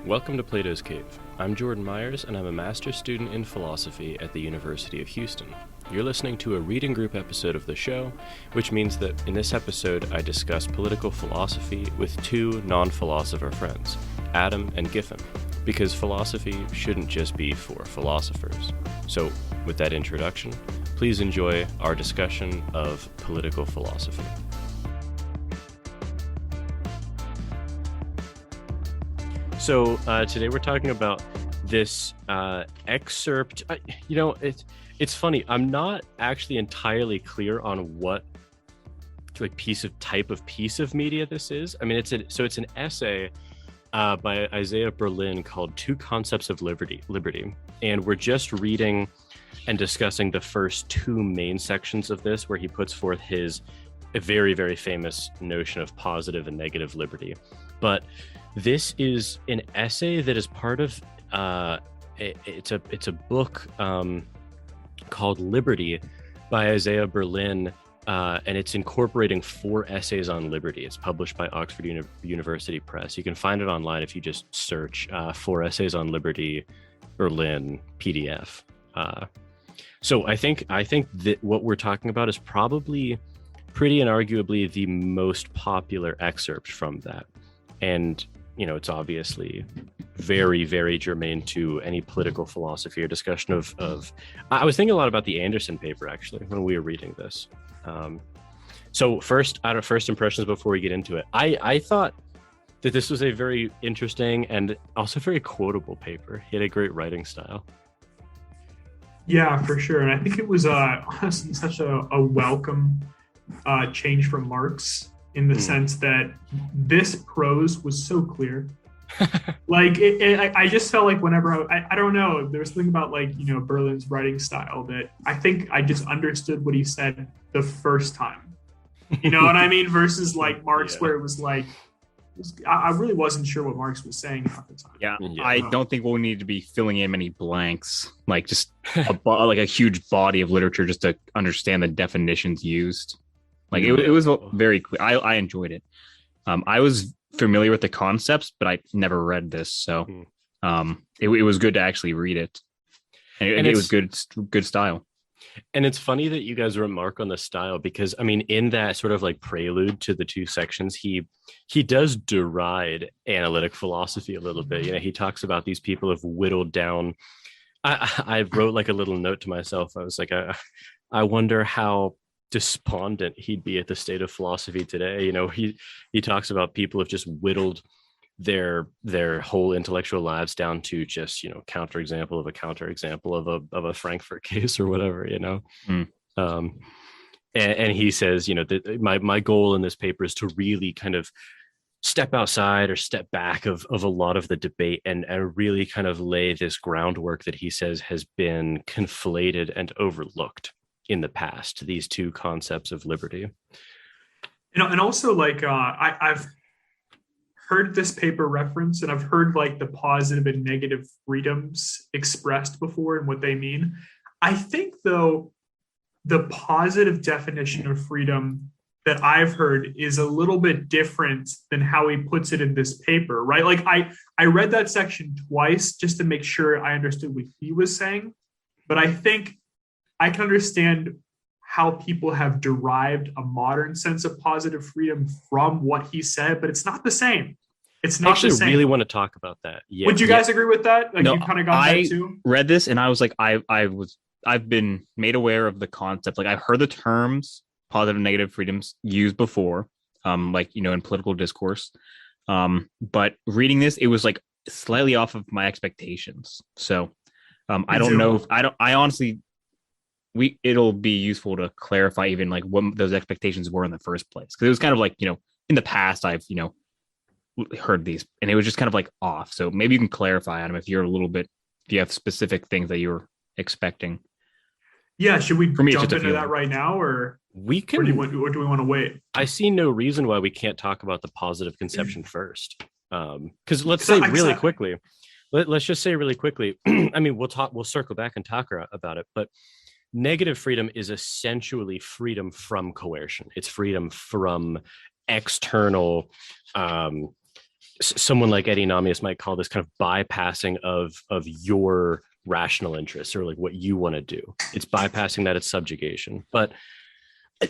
Welcome to Plato's Cave. I'm Jordan Myers, and I'm a master's student in philosophy at the University of Houston. You're listening to a reading group episode of the show, which means that in this episode I discuss political philosophy with two non-philosopher friends, Adam and Giffin, because philosophy shouldn't just be for philosophers. So, with that introduction, please enjoy our discussion of political philosophy. So today we're talking about this excerpt. It's funny. I'm not actually entirely clear on what type of piece of media this is. I mean, it's an essay by Isiah Berlin called "Two Concepts of Liberty," and we're just reading and discussing the first two main sections of this, where he puts forth a very, very famous notion of positive and negative liberty, but this is an essay that is part of it's a book called Liberty by Isiah Berlin, and it's incorporating 4 essays on liberty. It's published by Oxford University Press. You can find it online if you just search 4 essays on liberty Berlin PDF. So I think that what we're talking about is probably pretty and arguably the most popular excerpt from that. And it's obviously very, very germane to any political philosophy or discussion of I was thinking a lot about the Anderson paper, actually, when we were reading this. So first impressions before we get into it, I thought that this was a very interesting and also very quotable paper. He had a great writing style. Yeah, for sure. And I think it was honestly such a welcome change from Marx, in the sense that this prose was so clear. I just felt like whenever I don't know, there was something about Berlin's writing style that I think I just understood what he said the first time. You know what I mean? Versus like Marx, where it was like, I really wasn't sure what Marx was saying at the time. Yeah. I don't think we'll need to be filling in many blanks, like just a huge body of literature just to understand the definitions used. Like it was very clear. I enjoyed it. I was familiar with the concepts, but I never read this, so it was good to actually read it, and it was good style. And it's funny that you guys remark on the style, because I mean, in that sort of like prelude to the 2 sections, he does deride analytic philosophy a little bit. He talks about these people have whittled down. I wrote like a little note to myself. I was like, I wonder how despondent he'd be at the state of philosophy today. He talks about people have just whittled their whole intellectual lives down to just counterexample of a counterexample of a Frankfurt case or whatever. And he says that my goal in this paper is to really kind of step outside or step back of a lot of the debate and really kind of lay this groundwork that he says has been conflated and overlooked in the past, these 2 concepts of liberty. And also I've heard this paper referenced, and I've heard like the positive and negative freedoms expressed before and what they mean. I think though the positive definition of freedom that I've heard is a little bit different than how he puts it in this paper, right? Like I read that section twice just to make sure I understood what he was saying, but I think I can understand how people have derived a modern sense of positive freedom from what he said, but it's not the same. It's not the same. I really want to talk about that. Yeah. Would you guys agree with that? Like, no, you kind of got that too? I read this and I was like, I've been made aware of the concept. Like I've heard the terms positive and negative freedoms used before, in political discourse. But reading this, it was like slightly off of my expectations. So I don't know. I honestly, it'll be useful to clarify even like what those expectations were in the first place, because it was kind of like in the past I've heard these and it was just kind of like off. So maybe you can clarify, Adam, if you have specific things that you were expecting. Yeah, should we jump into that right now, or we can? Or do we want to wait? I see no reason why we can't talk about the positive conception first. Because let's say really quickly. Let's just say really quickly. I mean, we'll circle back and talk about it, but negative freedom is essentially freedom from coercion. It's freedom from external someone like Eddie Namias might call this kind of bypassing of your rational interests or like what you want to do. It's bypassing that, it's subjugation. But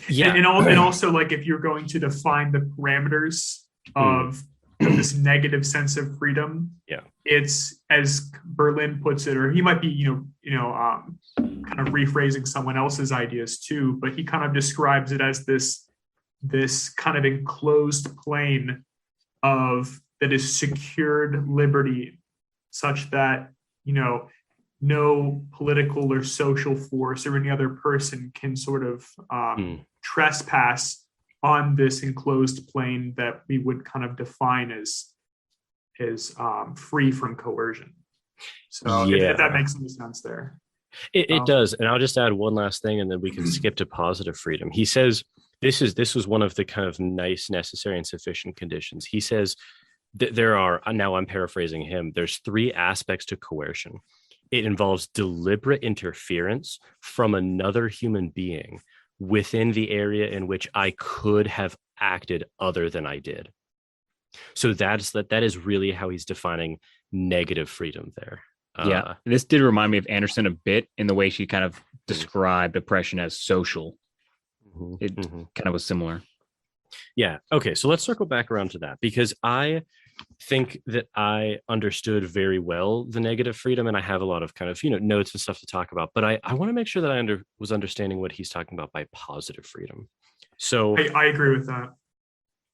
yeah, and also like if you're going to define the parameters of this negative sense of freedom, yeah, it's, as Berlin puts it, or he might be kind of rephrasing someone else's ideas too, but he kind of describes it as this kind of enclosed plane of that is secured liberty, such that no political or social force or any other person can sort of trespass on this enclosed plane that we would kind of define as free from coercion. So if that makes any sense there. It does. And I'll just add one last thing and then we can skip to positive freedom. He says this was one of the kind of nice, necessary, and sufficient conditions. He says that there are, now I'm paraphrasing him, there's 3 aspects to coercion. It involves deliberate interference from another human being within the area in which I could have acted other than I did. So that is really how he's defining negative freedom there. Yeah, this did remind me of Anderson a bit in the way she kind of described oppression as social. It kind of was similar. Yeah. Okay. So let's circle back around to that, because I think that I understood very well the negative freedom, and I have a lot of kind of notes and stuff to talk about. But I want to make sure that I was understanding what he's talking about by positive freedom. So I agree with that.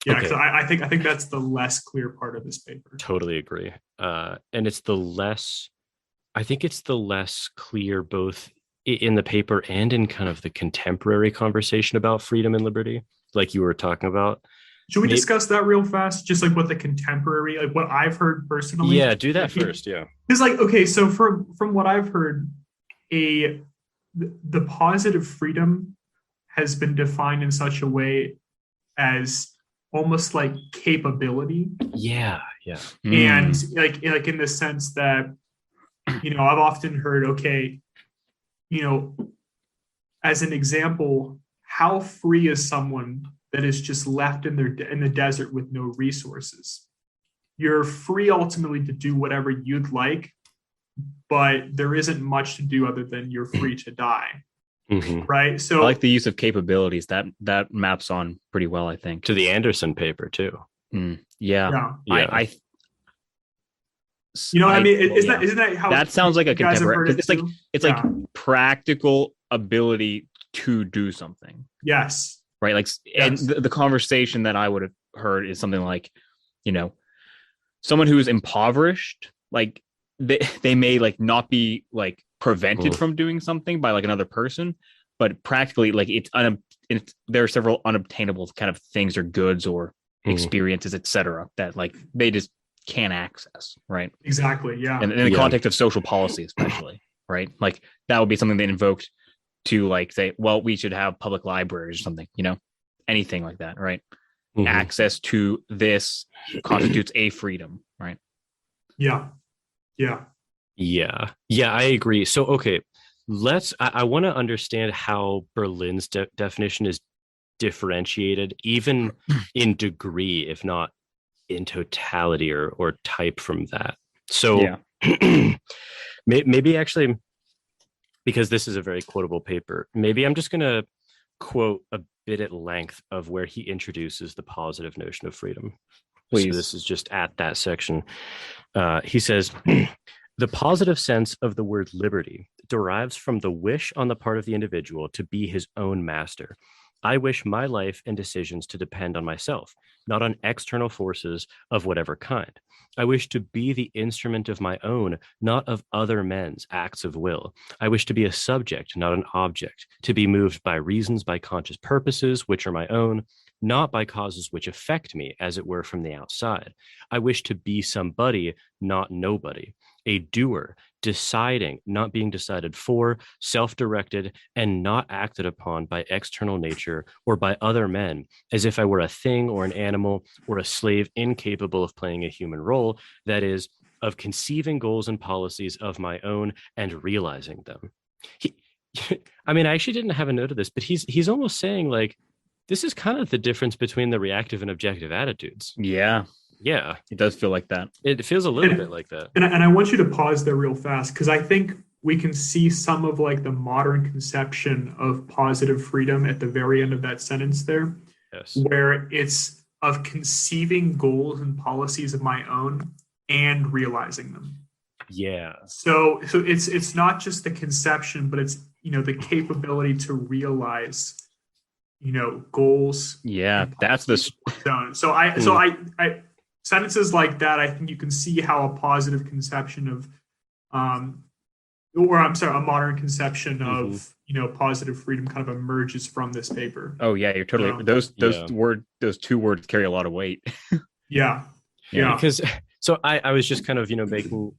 Yeah, okay. I think that's the less clear part of this paper. Totally agree. And it's the less, I think it's the less clear both in the paper and in kind of the contemporary conversation about freedom and liberty, like you were talking about. Should we discuss that real fast? Just like what the contemporary, like what I've heard personally. Yeah, do that first. Yeah. It's like, okay, so from what I've heard, the positive freedom has been defined in such a way as almost like capability. Yeah. And like in the sense that, I've often heard, okay, as an example, how free is someone that is just left in the desert with no resources? You're free ultimately to do whatever you'd like, but there isn't much to do other than you're free to die. Right. So I like the use of capabilities. That maps on pretty well, I think, to the Anderson paper too. Yeah. I what I mean? Isn't that how that sounds like a contemporary? It's like practical ability to do something. Yes. Right. Like, and the conversation that I would have heard is something like, someone who is impoverished, like they may like not be like prevented from doing something by like another person, but practically like there are several unobtainable kind of things or goods or experiences, etc., that like they just can't access. Right. Exactly. Yeah. And in the context of social policy, especially, right? Like that would be something they invoked to like say, well, we should have public libraries or something, anything like that, right? Access to this constitutes a freedom, right? Yeah. I agree. So, okay, I want to understand how Berlin's definition is differentiated, even in degree, if not in totality or type from that. So maybe actually, because this is a very quotable paper, maybe I'm just going to quote a bit at length of where he introduces the positive notion of freedom. Please. So this is just at that section. He says, the positive sense of the word liberty derives from the wish on the part of the individual to be his own master. I wish my life and decisions to depend on myself, not on external forces of whatever kind. I wish to be the instrument of my own, not of other men's acts of will. I wish to be a subject, not an object, to be moved by reasons, by conscious purposes, which are my own, not by causes which affect me, as it were, from the outside. I wish to be somebody, not nobody, a doer, deciding, not being decided for, self-directed, and not acted upon by external nature or by other men, as if I were a thing or an animal or a slave incapable of playing a human role, that is, of conceiving goals and policies of my own and realizing them. I actually didn't have a note of this, but he's almost saying like, this is kind of the difference between the reactive and objective attitudes. Yeah. Yeah, It does feel like that. it feels a little bit like that. And I want you to pause there real fast because I think we can see some of like the modern conception of positive freedom at the very end of that sentence there, Yes. where it's of conceiving goals and policies of my own and realizing them. Yeah. So it's not just the conception, but it's the capability to realize goals. Yeah, and that's the policies of one's own. So I sentences like that, I think you can see how a positive conception of a modern conception of positive freedom kind of emerges from this paper. Oh yeah, you're totally those two words carry a lot of weight. Yeah. Because so I was just kind of making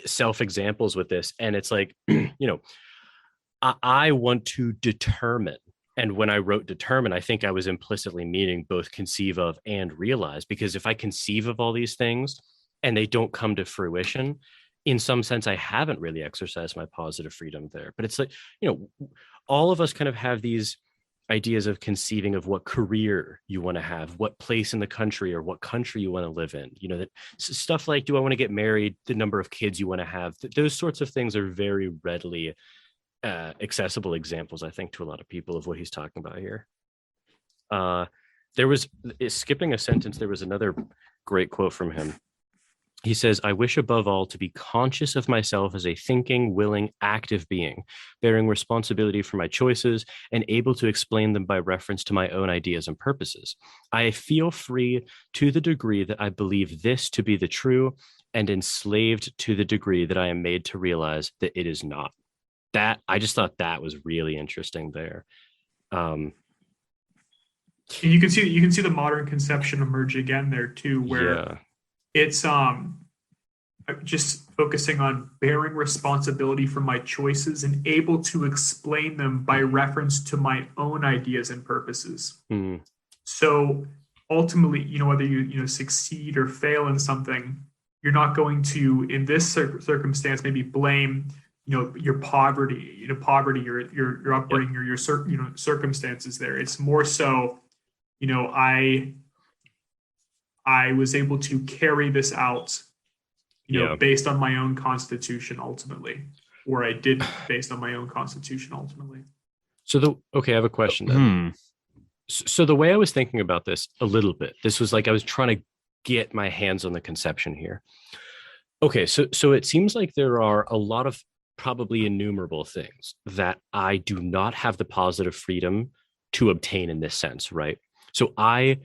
self examples with this, and it's like I want to determine. And when I wrote determine, I think I was implicitly meaning both conceive of and realize, because if I conceive of all these things and they don't come to fruition, in some sense, I haven't really exercised my positive freedom there. But it's like, all of us kind of have these ideas of conceiving of what career you want to have, what place in the country or what country you want to live in, that stuff like, do I want to get married, the number of kids you want to have, those sorts of things are very readily accessible examples, I think, to a lot of people of what he's talking about here. There was, skipping a sentence, there was another great quote from him. He says, I wish above all to be conscious of myself as a thinking, willing, active being, bearing responsibility for my choices and able to explain them by reference to my own ideas and purposes. I feel free to the degree that I believe this to be the true, and enslaved to the degree that I am made to realize that it is not. That, I just thought that was really interesting there. You can see the modern conception emerge again there too, where it's just focusing on bearing responsibility for my choices and able to explain them by reference to my own ideas and purposes. So ultimately, whether you succeed or fail in something, you're not going to, in this circumstance, maybe blame your poverty, your upbringing, or your circumstances there. It's more so, I was able to carry this out, based on my own constitution ultimately, or I did based on my own constitution ultimately. So I have a question then. So the way I was thinking about this a little bit, this was like I was trying to get my hands on the conception here. Okay, so it seems like there are a lot of probably innumerable things that I do not have the positive freedom to obtain in this sense, right? So I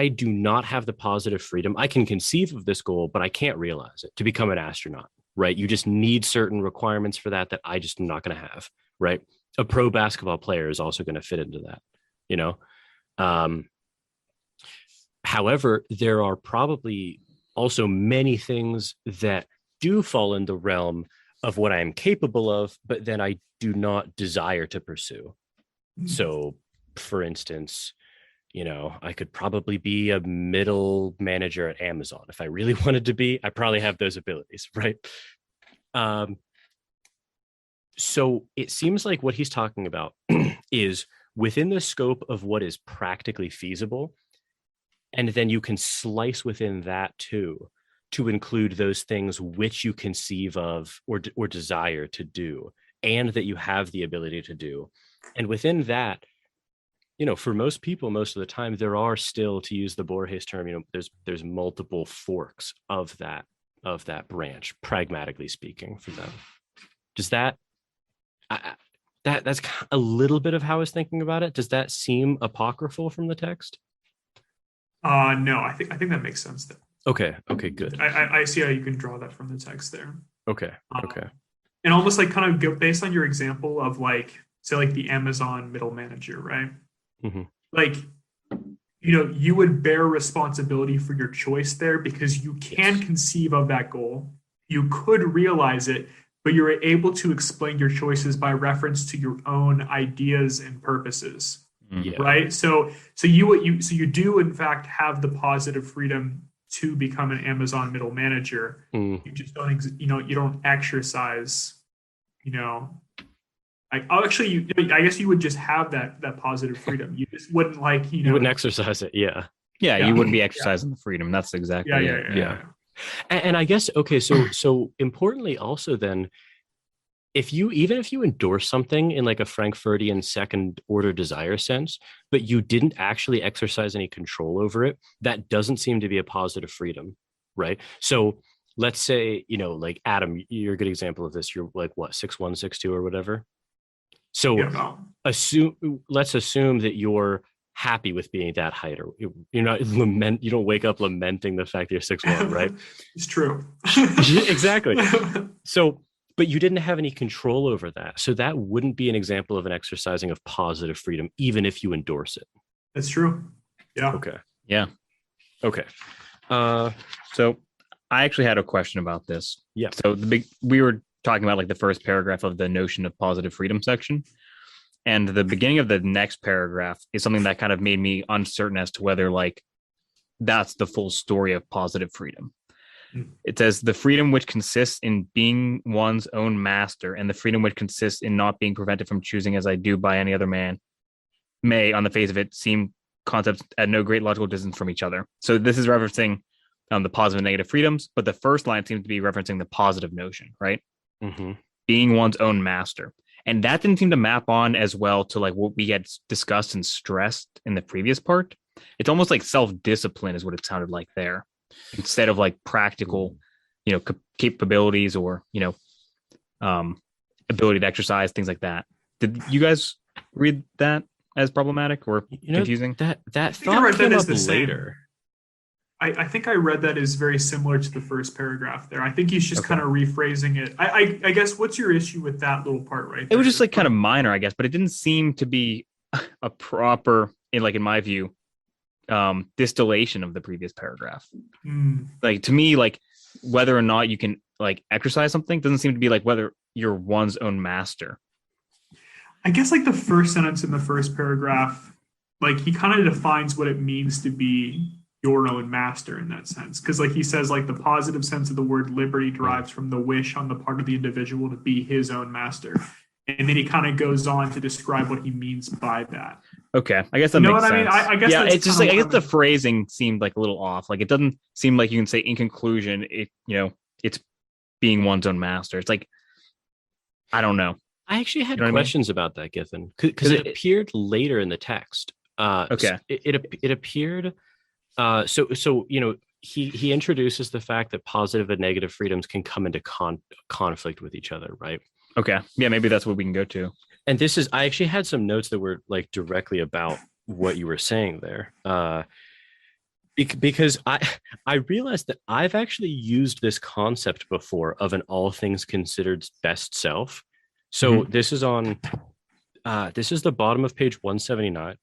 do not have the positive freedom. I can conceive of this goal, but I can't realize it, to become an astronaut, right? You just need certain requirements for that I just am not going to have, right? A pro basketball player is also going to fit into that, However, there are probably also many things that do fall in the realm of what I am capable of, but then I do not desire to pursue. So, for instance, I could probably be a middle manager at Amazon. If I really wanted to be, I probably have those abilities, right? So it seems like what he's talking about is within the scope of what is practically feasible. And then you can slice within that too, to include those things which you conceive of or desire to do, and that you have the ability to do. And within that, for most people, most of the time, there are still, to use the Borges term, there's multiple forks of that branch, pragmatically speaking, for them. Does that's a little bit of how I was thinking about it. Does that seem apocryphal from the text? No, I think that makes sense. Okay, good. I see how you can draw that from the text there. Okay. And almost like kind of go based on your example of like, say like the Amazon middle manager, right? Mm-hmm. Like, you would bear responsibility for your choice there because you can conceive of that goal. You could realize it, but you're able to explain your choices by reference to your own ideas and purposes, right? So you do in fact have the positive freedom to become an Amazon middle manager. You just don't, you don't exercise, I guess you would just have that positive freedom. You just wouldn't you wouldn't exercise it. Yeah. Yeah, Yeah. you wouldn't be exercising the freedom. That's exactly it. Yeah. And I guess, okay, so importantly also then, if you endorse something in like a Frankfurtian second order desire sense, but you didn't actually exercise any control over it, that doesn't seem to be a positive freedom, right? So let's say, like Adam, you're a good example of this. You're like what, 6'1", 6'2", or whatever. So Yeah. let's assume that you're happy with being that height, or you don't wake up lamenting the fact that you're 6'1", right? It's true. Exactly. So, but you didn't have any control over that. So that wouldn't be an example of an exercising of positive freedom, even if you endorse it. That's true. Yeah. Okay. Yeah. Okay. So I actually had a question about this. Yeah. So we were talking about like the first paragraph of the notion of positive freedom section. And the beginning of the next paragraph is something that kind of made me uncertain as to whether like that's the full story of positive freedom. It says the freedom which consists in being one's own master and the freedom which consists in not being prevented from choosing as I do by any other man may, on the face of it, seem concepts at no great logical distance from each other. So this is referencing the positive and negative freedoms, but the first line seems to be referencing the positive notion, right? Mm-hmm. Being one's own master. And that didn't seem to map on as well to like what we had discussed and stressed in the previous part. It's almost like self-discipline is what it sounded like there, instead of like practical, capabilities or, ability to exercise, things like that. Did you guys read that as problematic or confusing? That thought came up later. I think I read that as very similar to the first paragraph there. I think he's just kind of rephrasing it. I guess, what's your issue with that little part right there? It was just like kind of minor, I guess, but it didn't seem to be a proper, in my view, distillation of the previous paragraph. Like to me, like whether or not you can like exercise something doesn't seem to be like whether you're one's own master. I guess like the first sentence in the first paragraph, like he kind of defines what it means to be your own master in that sense. Because like he says, like the positive sense of the word liberty derives from the wish on the part of the individual to be his own master. And then he kind of goes on to describe what he means by that. Okay, I guess that makes sense. I mean? I guess it's just like I guess the phrasing seemed like a little off. Like it doesn't seem like you can say in conclusion, it's being one's own master. It's like I don't know. I actually had questions about that, Giffin, because it appeared later in the text. Okay, it appeared. So he introduces the fact that positive and negative freedoms can come into conflict with each other, right? Okay. Yeah, maybe that's what we can go to. And I actually had some notes that were like directly about what you were saying there. Because I realized that I've actually used this concept before of an all things considered best self. So this is the bottom of page 179.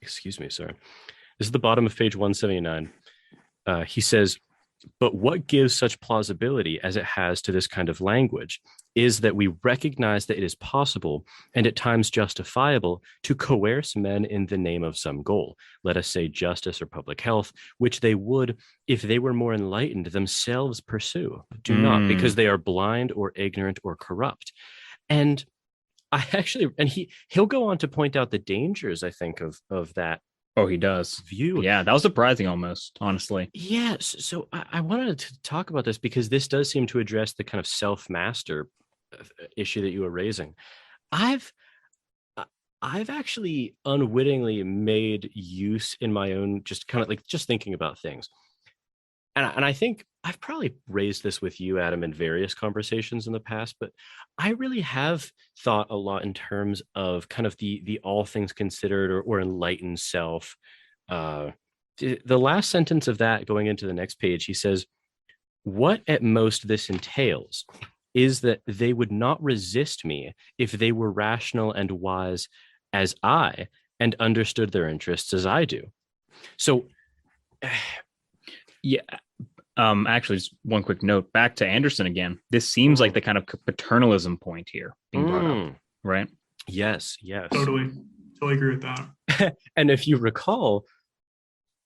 Excuse me, sorry. This is the bottom of page 179. He says, but what gives such plausibility as it has to this kind of language is that we recognize that it is possible and at times justifiable to coerce men in the name of some goal, let us say justice or public health, which they would, if they were more enlightened, themselves pursue, but do not, because they are blind or ignorant or corrupt. And he'll go on to point out the dangers, I think, of that. Oh, he does. View. Yeah, that was surprising almost, honestly. Yes. So I wanted to talk about this because this does seem to address the kind of self-master issue that you were raising. I've actually unwittingly made use in my own, just kind of like just thinking about things. And I think I've probably raised this with you, Adam, in various conversations in the past, but I really have thought a lot in terms of kind of the all things considered or enlightened self. The last sentence of that going into the next page, he says, what at most this entails is that they would not resist me if they were rational and wise as I and understood their interests as I do. So, yeah. Actually, just one quick note back to Anderson again. This seems like the kind of paternalism point here being brought up, right? Yes. Totally agree with that. And if you recall,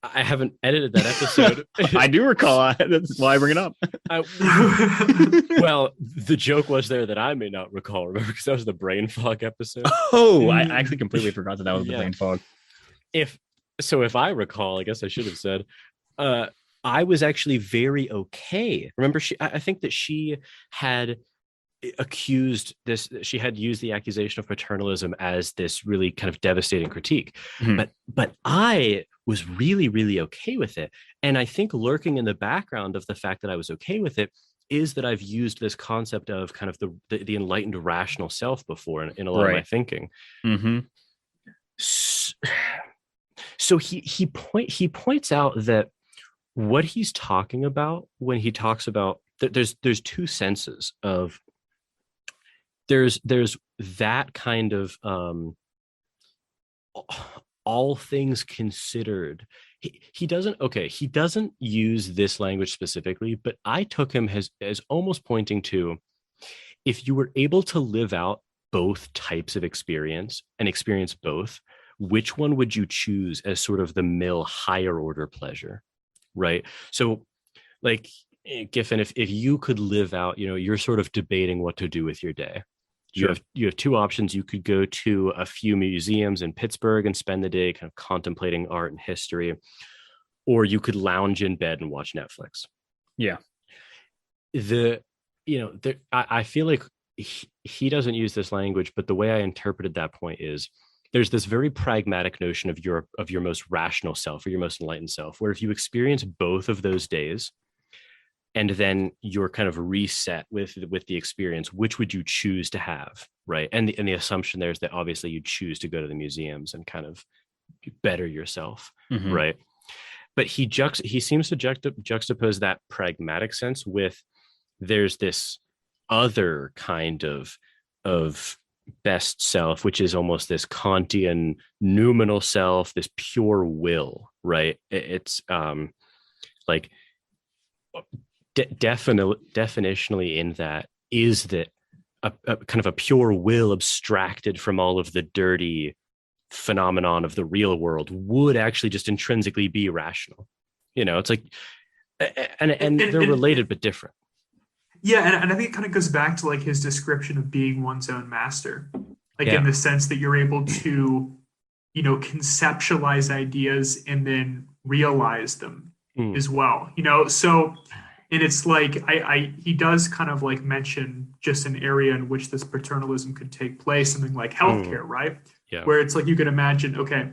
I haven't edited that episode. I do recall. That's why I bring it up. Well, the joke was there that I may not recall. Remember, because that was the brain fog episode. Oh, I actually completely forgot that was the brain fog. If So if I recall, I guess I should have said, uh, I was actually very okay. Remember, I think that she had accused this, she had used the accusation of paternalism as this really kind of devastating critique. Mhm. But I was really, really okay with it. And I think lurking in the background of the fact that I was okay with it is that I've used this concept of kind of the enlightened rational self before in a lot of my Right. thinking. Mm-hmm. So he points out that what he's talking about when he talks about that there's two senses of there's that kind of all things considered. He doesn't use this language specifically, but I took him as almost pointing to, if you were able to live out both types of experience and experience both, which one would you choose as sort of the mill higher order pleasure, right? So like Giffin, if you could live out, you're sort of debating what to do with your day. Sure. You have two options. You could go to a few museums in Pittsburgh and spend the day kind of contemplating art and history, or you could lounge in bed and watch Netflix. Yeah. I feel like he doesn't use this language, but the way I interpreted that point is there's this very pragmatic notion of your most rational self or your most enlightened self, where if you experience both of those days and then you're kind of reset with the experience, which would you choose to have, right? And the assumption there is that obviously you choose to go to the museums and kind of better yourself, Mhm. right? But he seems to juxtapose that pragmatic sense with there's this other kind of best self, which is almost this Kantian noumenal self, this pure will, right? It's like definitionally in that is that a kind of a pure will abstracted from all of the dirty phenomenon of the real world would actually just intrinsically be rational. It's like, and they're related but different. Yeah, and I think it kind of goes back to like his description of being one's own master, like Yeah. in the sense that you're able to, conceptualize ideas and then realize them as well. So, and it's like he does kind of like mention just an area in which this paternalism could take place, something like healthcare, right? Yeah. Where it's like you can imagine, okay,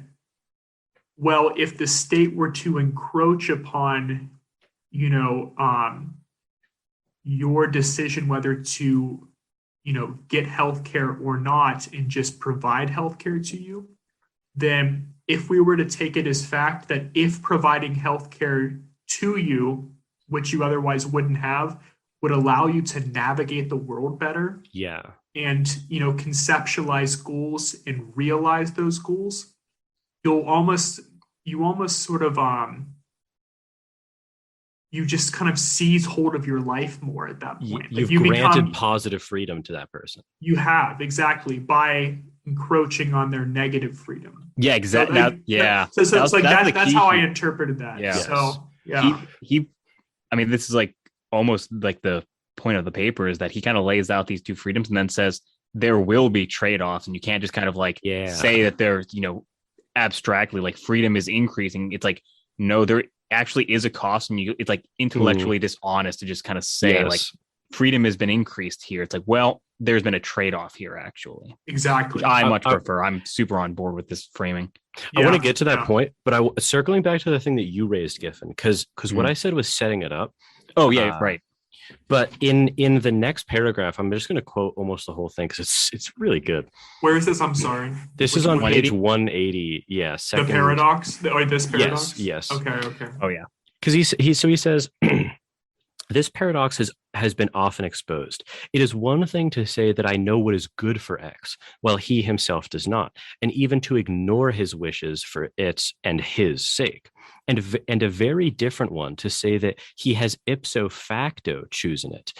well, if the state were to encroach upon, your decision whether to, get healthcare or not and just provide healthcare to you, then if we were to take it as fact that if providing healthcare to you, which you otherwise wouldn't have, would allow you to navigate the world better, Yeah. and conceptualize goals and realize those goals, you almost sort of you just kind of seize hold of your life more at that point. You've you granted positive freedom to that person. You have, exactly, by encroaching on their negative freedom. Yeah, exactly. So, yeah. So it's like that's how I interpreted that. Yeah. So yeah. I mean, this is like almost like the point of the paper is that he kind of lays out these two freedoms and then says there will be trade-offs, and you can't just kind of like say that there's, abstractly like freedom is increasing. It's like, no, there actually is a cost, and it's like intellectually dishonest to just kind of say like freedom has been increased here. It's like, well, there's been a trade-off here actually. Exactly. I much prefer. I'm super on board with this framing. I want to get to that point, but circling back to the thing that you raised, Giffin, because what I said was setting it up. Oh yeah, right. But in the next paragraph, I'm just going to quote almost the whole thing because it's really good. Where is this? I'm sorry. This is on page 180. Yeah, the paradox, or this paradox. Yes. Okay. Oh yeah, because he says this paradox has been often exposed. It is one thing to say that I know what is good for X, while he himself does not, and even to ignore his wishes for its and his sake. And a very different one to say that he has ipso facto chosen it,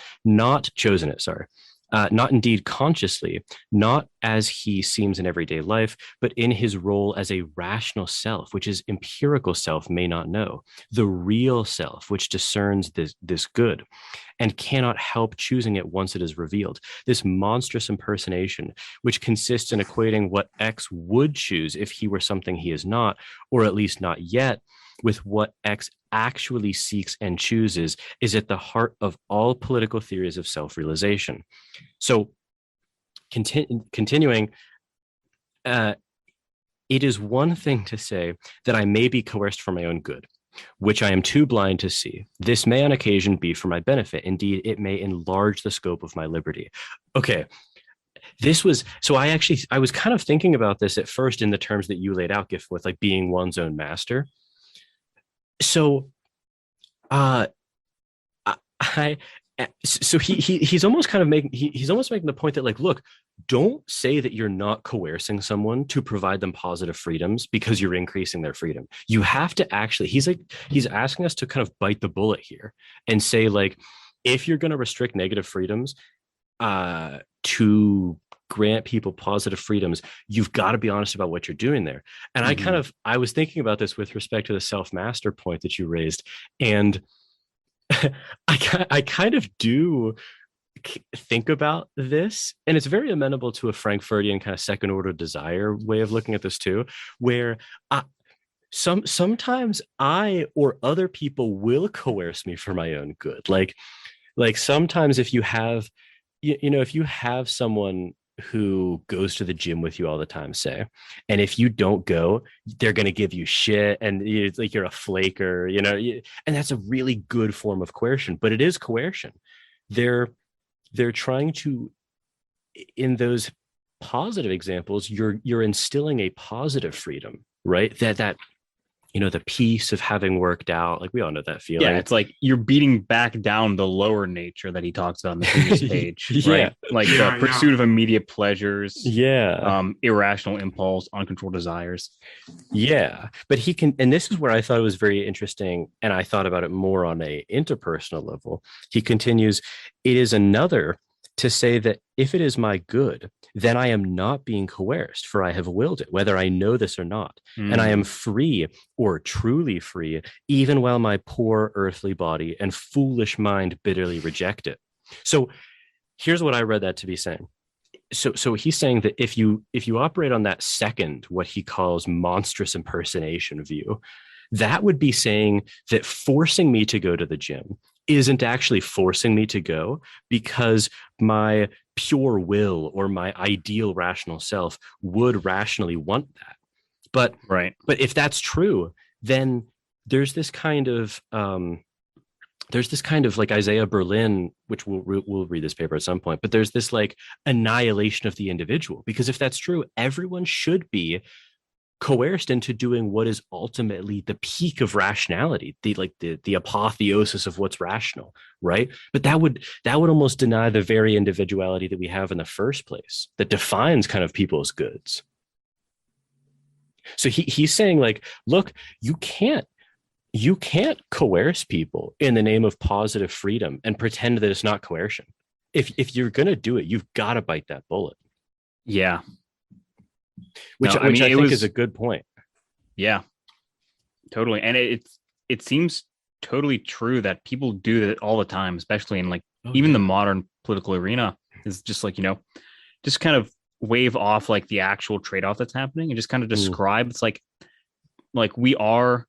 not indeed consciously, not as he seems in everyday life, but in his role as a rational self, which his empirical self may not know, the real self, which discerns this good and cannot help choosing it once it is revealed. This monstrous impersonation, which consists in equating what X would choose if he were something he is not, or at least not yet, with what X actually seeks and chooses, is at the heart of all political theories of self-realization. So, continuing, it is one thing to say that I may be coerced for my own good, which I am too blind to see. This may on occasion be for my benefit. Indeed, it may enlarge the scope of my liberty. Okay. This was, so I was kind of thinking about this at first in the terms that you laid out, Giffin, with like being one's own master. So, he's almost kind of he's almost making the point that, like, look, don't say that you're not coercing someone to provide them positive freedoms because you're increasing their freedom. You have to actually, he's asking us to kind of bite the bullet here and say, like, if you're going to restrict negative freedoms to grant people positive freedoms, you've got to be honest about what you're doing there. And I was thinking about this with respect to the self-master point that you raised, and I kind of do think about this, and it's very amenable to a Frankfurtian kind of second order desire way of looking at this too, where sometimes I or other people will coerce me for my own good. Like sometimes if you have, if you have someone who goes to the gym with you all the time, say, and if you don't go, they're going to give you shit, and it's like you're a flaker, and that's a really good form of coercion, but it is coercion. They're trying to, in those positive examples, you're instilling a positive freedom, right? That the peace of having worked out, like we all know that feeling. Yeah, it's like you're beating back down the lower nature that he talks about on the previous page, right? Like the pursuit of immediate pleasures, irrational impulse, uncontrolled desires. Yeah, but he can, and this is where I thought it was very interesting, and I thought about it more on a interpersonal level. He continues, it is another to say that if it is my good, then I am not being coerced, for I have willed it, whether I know this or not. And I am free, or truly free, even while my poor earthly body and foolish mind bitterly reject it. So here's what I read that to be saying. So he's saying that if you operate on that second, what he calls monstrous impersonation view, that would be saying that forcing me to go to the gym isn't actually forcing me to go because my pure will or my ideal rational self would rationally want that. But if that's true, then there's this kind of like Isiah Berlin, which we'll read this paper at some point, but there's this like annihilation of the individual, because if that's true, everyone should be coerced into doing what is ultimately the peak of rationality, the apotheosis of what's rational, right? But that would almost deny the very individuality that we have in the first place that defines kind of people's goods. So he's saying, like, look, you can't coerce people in the name of positive freedom and pretend that it's not coercion. If you're gonna do it, you've got to bite that bullet. Yeah. Which I think is a good point. Yeah, totally. And it seems totally true that people do that all the time, especially in the modern political arena, is just like, just kind of wave off like the actual trade-off that's happening and just kind of describe it's like we are,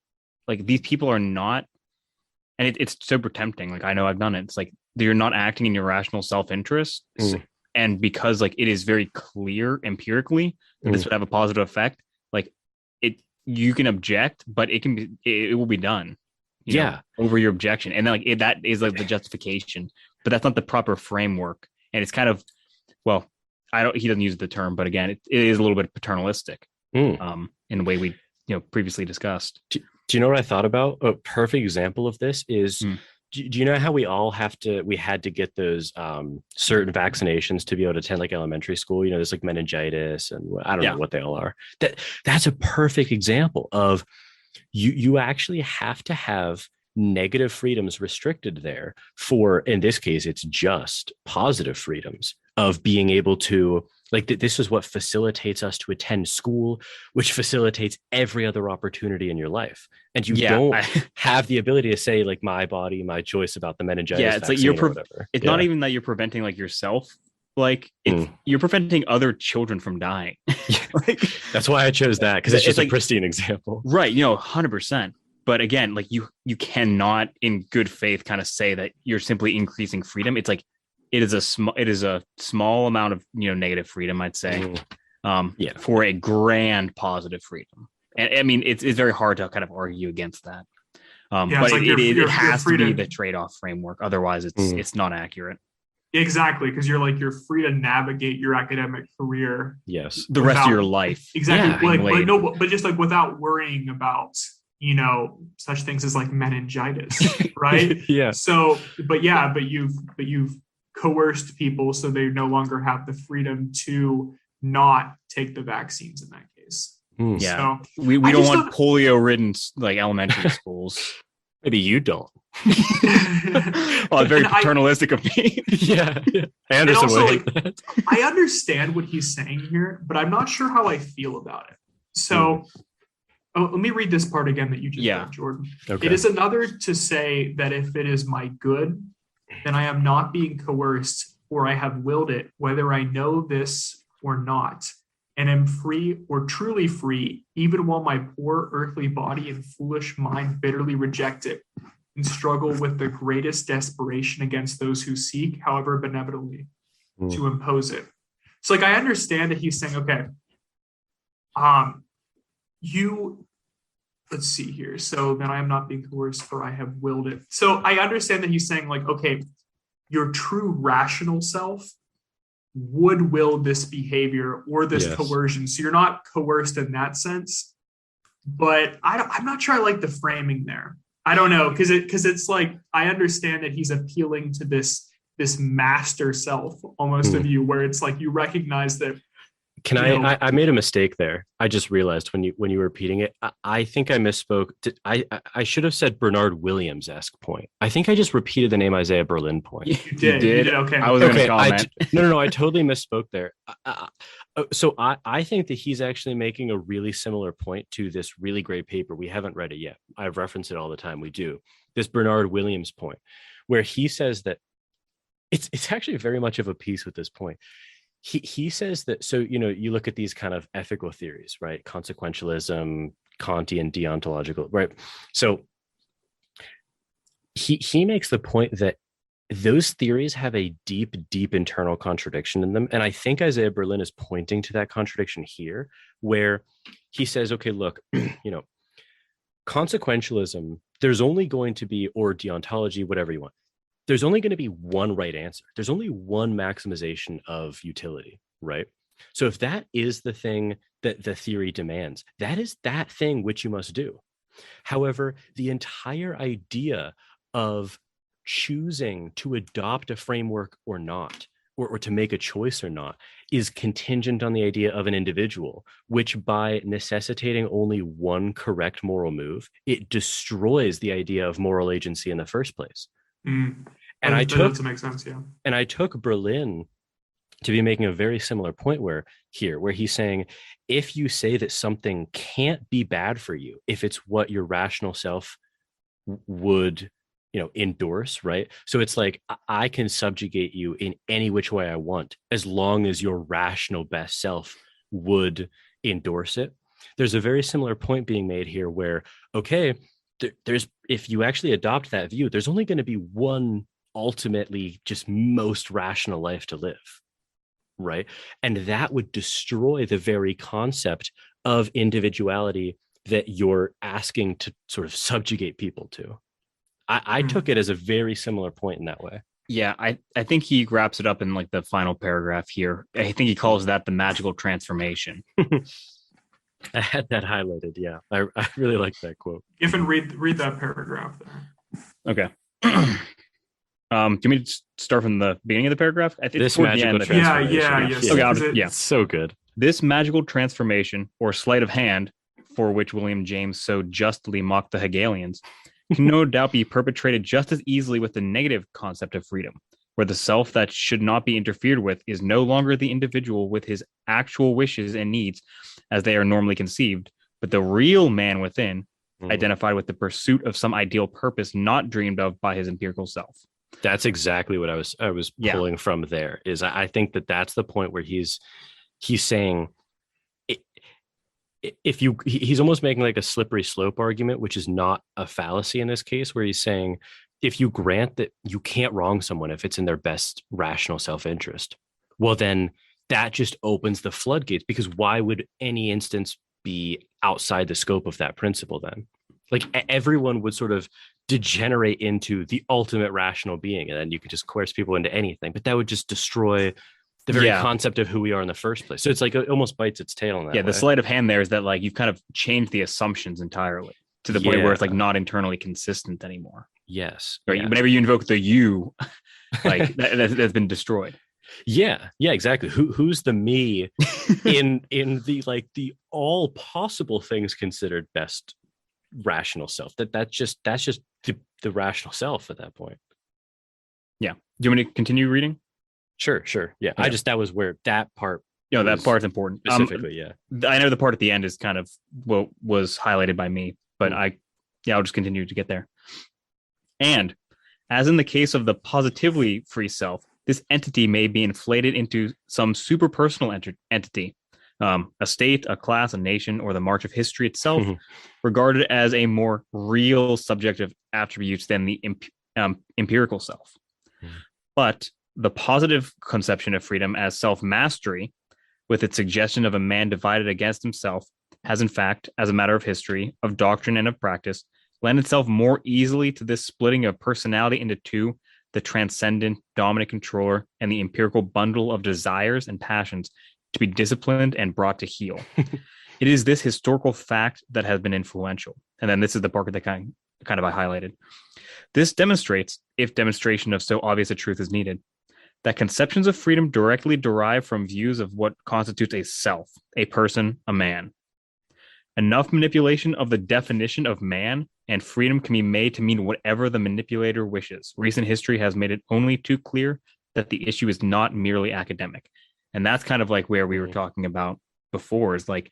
like, these people are not, and it's super tempting. Like, I know I've done it. It's like you're not acting in your rational self-interest. And because like it is very clear empirically that this would have a positive effect, like you can object, but it will be done. Over your objection, and then like that is like the justification, but that's not the proper framework. And it's kind of, well, he doesn't use the term, but again, it is a little bit paternalistic, in the way we previously discussed. Do you know what I thought about? A perfect example of this is. Do you know how we had to get those certain vaccinations to be able to attend like elementary school? There's like meningitis and I don't know what they all are. That's a perfect example of you actually have to have negative freedoms restricted there for, in this case, it's just positive freedoms. of being able to, like, this is what facilitates us to attend school, which facilitates every other opportunity in your life. And you don't have the ability to say, like, my body, my choice about the meningitis. Yeah, it's like you're whatever. It's not even that you're preventing like yourself. Like you're preventing other children from dying. Like, that's why I chose that, because it's just like, a pristine example. Right. 100%. But again, like you cannot in good faith kind of say that you're simply increasing freedom. It's like, it is a small amount of negative freedom, I'd say, for a grand positive freedom. And I mean, it's very hard to kind of argue against that. But like it has to be the trade-off framework. Otherwise, it's not accurate. Exactly, because you're free to navigate your academic career. Yes, the rest of your life. Exactly, but just like without worrying about such things as like meningitis, right? Yeah. So, but you've coerced people so they no longer have the freedom to not take the vaccines in that case. Yeah. So we don't want polio-ridden like elementary schools. Maybe you don't. Well, very paternalistic of me. Yeah. Anderson also, would hate that. I understand what he's saying here, but I'm not sure how I feel about it. So let me read this part again that you just read, Jordan. Okay. It is another to say that if it is my good, then I am not being coerced, or I have willed it, whether I know this or not, and am free or truly free, even while my poor earthly body and foolish mind bitterly reject it and struggle with the greatest desperation against those who seek, however benevolently, to impose it. So, like, I understand that he's saying, okay, let's see here. So then I am not being coerced, for I have willed it. So I understand that he's saying, like, okay, your true rational self would will this behavior or this coercion. So you're not coerced in that sense. But I'm not sure I like the framing there. I don't know, because it's like, I understand that he's appealing to this master self almost of you, where it's like you recognize that. I made a mistake there. I just realized when you were repeating it, I think I misspoke. I should have said Bernard Williams-esque point. I think I just repeated the name Isiah Berlin point. You did. Okay. I was going to comment. No, I totally misspoke there. So I think that he's actually making a really similar point to this really great paper. We haven't read it yet. I've referenced it all the time. We do. This Bernard Williams point, where he says that it's actually very much of a piece with this point. He says that, so, you look at these kind of ethical theories, right? Consequentialism, Kantian deontological, right? So he makes the point that those theories have a deep, deep internal contradiction in them. And I think Isiah Berlin is pointing to that contradiction here, where he says, okay, look, consequentialism, there's only going to be, or deontology, whatever you want, there's only going to be one right answer. There's only one maximization of utility, right? So if that is the thing that the theory demands, that is that thing which you must do. However, the entire idea of choosing to adopt a framework or not, or to make a choice or not, is contingent on the idea of an individual, which by necessitating only one correct moral move, it destroys the idea of moral agency in the first place. And I took Berlin to be making a very similar point where he's saying, if you say that something can't be bad for you, if it's what your rational self would, endorse, right? So it's like, I can subjugate you in any which way I want, as long as your rational best self would endorse it. There's a very similar point being made here where, okay, if you actually adopt that view, there's only going to be one ultimately just most rational life to live, right? And that would destroy the very concept of individuality that you're asking to sort of subjugate people to. I took it as a very similar point in that way. Yeah, I think he wraps it up in like the final paragraph here. I think he calls that the magical transformation. I had that highlighted. Yeah, I really like that quote. Giffin, read that paragraph there. Okay. Do you want me to start from the beginning of the paragraph? I think this magical transformation. Okay, it's so good. This magical transformation, or sleight of hand, for which William James so justly mocked the Hegelians, can no doubt be perpetrated just as easily with the negative concept of freedom, where the self that should not be interfered with is no longer the individual with his actual wishes and needs as they are normally conceived, but the real man within, identified with the pursuit of some ideal purpose not dreamed of by his empirical self. That's exactly what I was pulling from there. Is I think that's the point where he's saying, he's almost making like a slippery slope argument, which is not a fallacy in this case, where he's saying, if you grant that you can't wrong someone if it's in their best rational self-interest, well, then that just opens the floodgates, because why would any instance be outside the scope of that principle then? Like everyone would sort of degenerate into the ultimate rational being, and then you could just coerce people into anything, but that would just destroy the very concept of who we are in the first place. So it's like it almost bites its tail in that way. The sleight of hand there is that like you've kind of changed the assumptions entirely to the point where it's like not internally consistent anymore. Yes. Right. Whenever you invoke the you, like that's been destroyed. Yeah, exactly. Who's the me in the like the all possible things considered best rational self? That's just the rational self at that point. Yeah. Do you want me to continue reading? Sure. Yeah. That was where that part. That part's important. Specifically, I know the part at the end is kind of what was highlighted by me, but I'll just continue to get there. And as in the case of the positively free self, this entity may be inflated into some superpersonal entity, a state, a class, a nation, or the march of history itself, regarded as a more real subjective attributes than the empirical self. But the positive conception of freedom as self-mastery, with its suggestion of a man divided against himself, has in fact, as a matter of history, of doctrine, and of practice, lend itself more easily to this splitting of personality into two, the transcendent dominant controller and the empirical bundle of desires and passions to be disciplined and brought to heel. It is this historical fact that has been influential. And then this is the part that kind of I highlighted. This demonstrates, if demonstration of so obvious a truth is needed, that conceptions of freedom directly derive from views of what constitutes a self, a person, a man. Enough manipulation of the definition of man and freedom can be made to mean whatever the manipulator wishes. Recent history has made it only too clear that the issue is not merely academic. And that's kind of like where we were talking about before, is like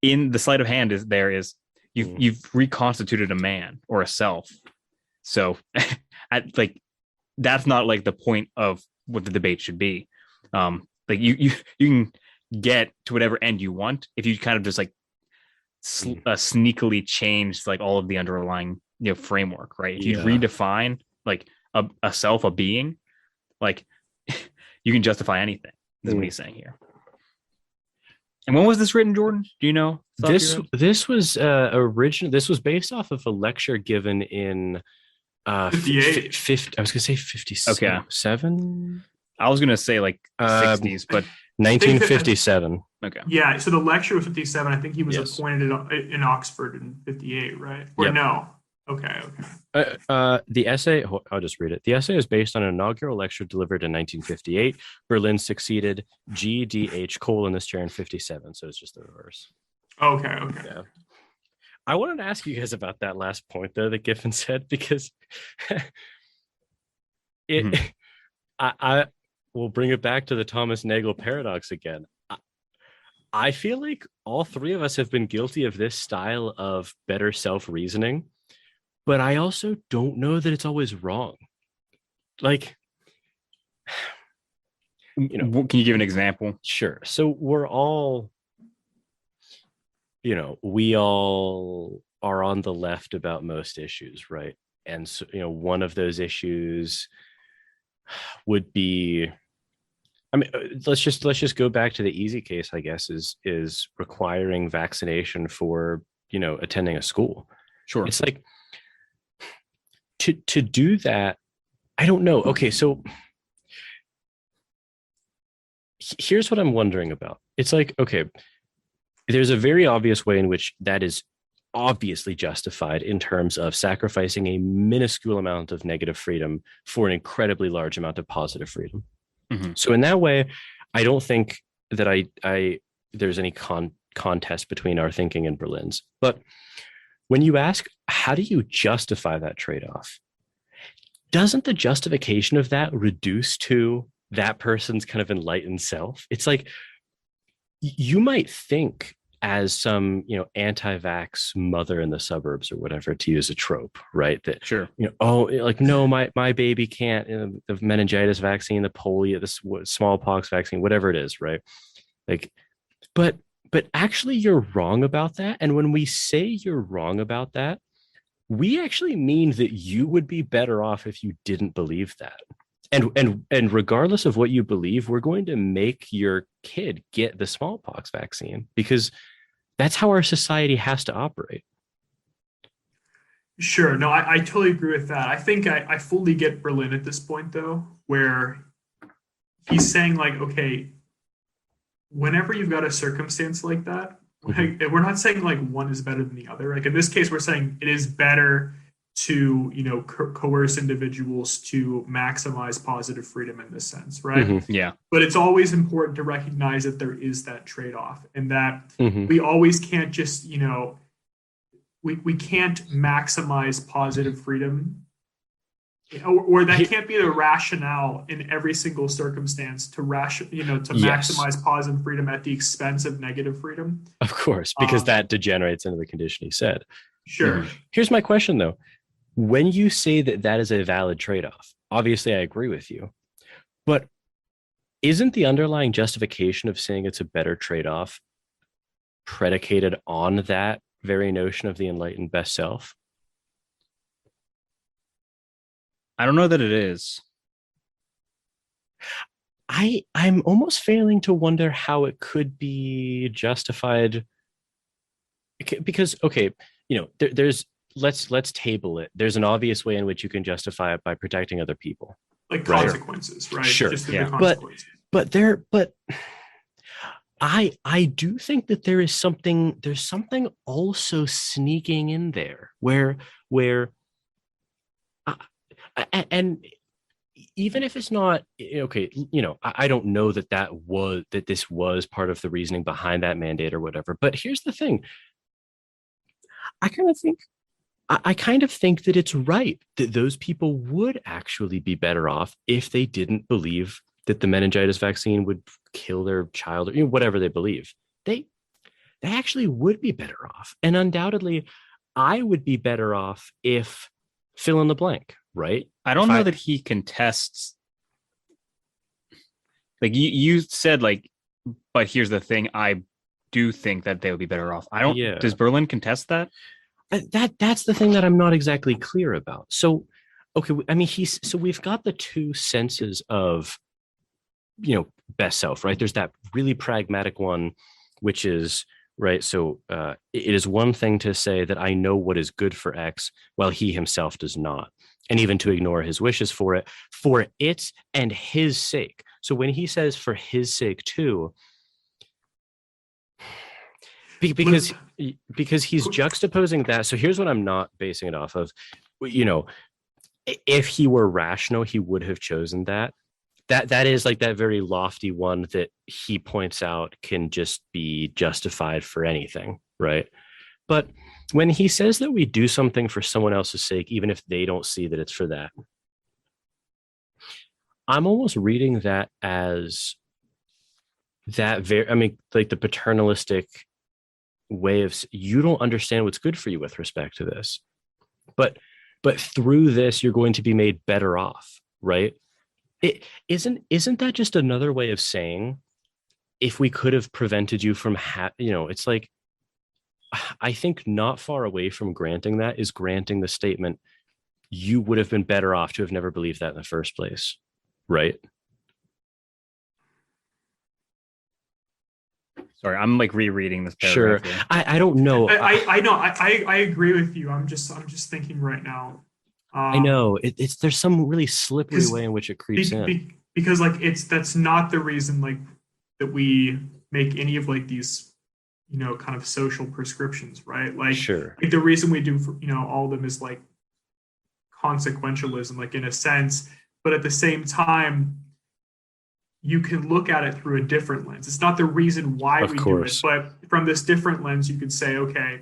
in the sleight of hand you've reconstituted a man or a self. So that's not like the point of what the debate should be. Like you can get to whatever end you want if you kind of just like sneakily change like all of the underlying framework, right? If you redefine like a self, a being, like you can justify anything. That's what he's saying here. And when was this written, Jordan? Do you know? This was original. This was based off of a lecture given in 58. 50, I was gonna say 57. Okay. 7. I was gonna say like 60s, but 1957. Okay. Yeah, so the lecture was 57. I think he was appointed in Oxford in 58, right? Or no? Okay. The essay, I'll just read it. The essay is based on an inaugural lecture delivered in 1958. Berlin succeeded G.D.H. Cole in this chair in 57, so it's just the reverse. Okay. Yeah. I wanted to ask you guys about that last point, though, that Giffin said, because I will bring it back to the Thomas Nagel paradox again. I feel like all three of us have been guilty of this style of better self-reasoning, but I also don't know that it's always wrong. Like, can you give an example? Sure. So we're all, we all are on the left about most issues, right? And so, one of those issues would be, I mean, let's just go back to the easy case, I guess, is requiring vaccination for, attending a school. Sure. It's like to do that. I don't know. Okay. So here's what I'm wondering about. It's like, okay, there's a very obvious way in which that is obviously justified in terms of sacrificing a minuscule amount of negative freedom for an incredibly large amount of positive freedom. Mm-hmm. So in that way, I don't think that there's any contest between our thinking and Berlin's. But when you ask, how do you justify that trade-off? doesn't the justification of that reduce to that person's kind of enlightened self? It's like you might think as some, anti-vax mother in the suburbs or whatever, to use a trope, right? That, Sure. oh, like, no, my baby can't, the meningitis vaccine, the polio, the smallpox vaccine, whatever it is, right? Like, but actually you're wrong about that. And when we say you're wrong about that, we actually mean that you would be better off if you didn't believe that. And regardless of what you believe, we're going to make your kid get the smallpox vaccine because that's how our society has to operate. Sure. No, I totally agree with that. I think I fully get Berlin at this point, though, where he's saying, like, okay, whenever you've got a circumstance like that, we're not saying like one is better than the other. Like in this case, we're saying it is better to, coerce individuals to maximize positive freedom in this sense, right? Mm-hmm. Yeah. But it's always important to recognize that there is that trade-off, and that Mm-hmm. we always can't just, we can't maximize positive freedom, or that can't be the rationale in every single circumstance to Yes. maximize positive freedom at the expense of negative freedom. Of course, because that degenerates into the condition he said. Sure. Here's my question, though. When you say that that is a valid trade-off, obviously I agree with you, but isn't the underlying justification of saying it's a better trade-off predicated on that very notion of the enlightened best self? I don't know that it is. I'm almost failing to wonder how it could be justified because, okay, there's let's table it. There's an obvious way in which you can justify it by protecting other people, Like right? consequences, right? Sure. Just the Yeah. consequences. But I do think that there's something also sneaking in there where and even if it's not okay, I don't know that this was part of the reasoning behind that mandate or whatever. But here's the thing: I kind of think that it's right that those people would actually be better off if they didn't believe that the meningitis vaccine would kill their child or whatever they believe. They actually would be better off, and undoubtedly, I would be better off if fill in the blank. Right? I don't know that he contests. Like you said, like, but here's the thing: I do think that they would be better off. I don't. Yeah. Does Berlin contest that? That's the thing that I'm not exactly clear about. So, okay, I mean, we've got the two senses of, best self, right? There's that really pragmatic one, which is right. So, it is one thing to say that I know what is good for X, while he himself does not. And even to ignore his wishes for it and his sake. So when he says for his sake too, because he's juxtaposing that. So here's what I'm not basing it off of. If he were rational, he would have chosen that. That is like that very lofty one that he points out can just be justified for anything, right? But when he says that we do something for someone else's sake, even if they don't see that it's for that, I'm almost reading that as that like the paternalistic way of you don't understand what's good for you with respect to this, but through this you're going to be made better off, right? It isn't that just another way of saying if we could have prevented you from it's like, I think not far away from granting that is granting the statement, you would have been better off to have never believed that in the first place, right? Sorry, I'm like rereading this Sure. paragraph. I don't know. I know. I agree with you. I'm just thinking right now. I know there's some really slippery way in which it creeps in. Because like that's not the reason like that we make any of like these kind of social prescriptions, right? Like, sure. Like the reason we do, all of them is like consequentialism, like in a sense, but at the same time, you can look at it through a different lens. It's not the reason why we do it, but from this different lens, you could say, okay,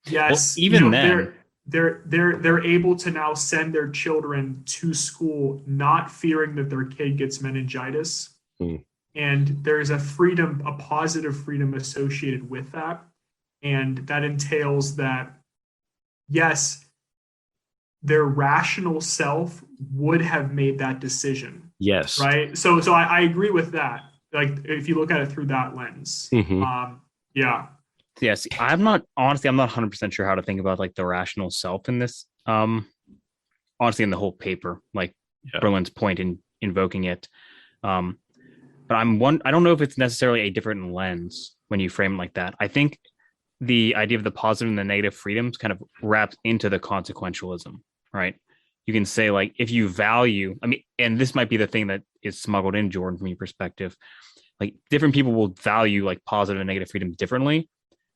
yes, well, even then, they're able to now send their children to school not fearing that their kid gets meningitis. Mm. And there's a freedom, a positive freedom associated with that. And that entails that, yes, their rational self would have made that decision. Yes. Right. So I agree with that. Like if you look at it through that lens. Yeah. Yes. I'm not 100% sure how to think about like the rational self in this. Honestly, in the whole paper, like Berlin's point in invoking it. But I don't know if it's necessarily a different lens when you frame it like that. I think the idea of the positive and the negative freedoms kind of wraps into the consequentialism, right? You can say like, if you value, I mean, and this might be the thing that is smuggled in, Jordan, from your perspective, like different people will value like positive and negative freedoms differently,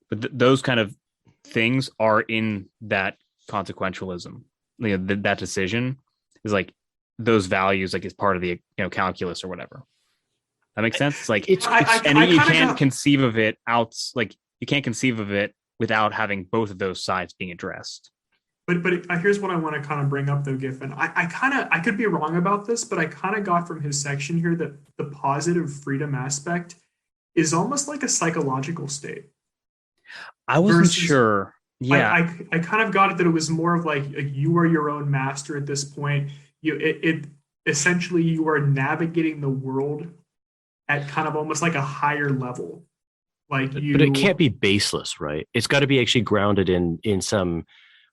but those kind of things are in that consequentialism. You know, that decision is like those values, like is part of the calculus or whatever. That makes sense. It's like you can't conceive of it you can't conceive of it without having both of those sides being addressed. But here's what I want to kind of bring up though, Giffin. I could be wrong about this, but I kind of got from his section here that the positive freedom aspect is almost like a psychological state. I wasn't sure. Yeah, I kind of got it that it was more of like you are your own master at this point. It essentially you are navigating the world at kind of almost like a higher level. Like but it can't be baseless, right? It's got to be actually grounded in some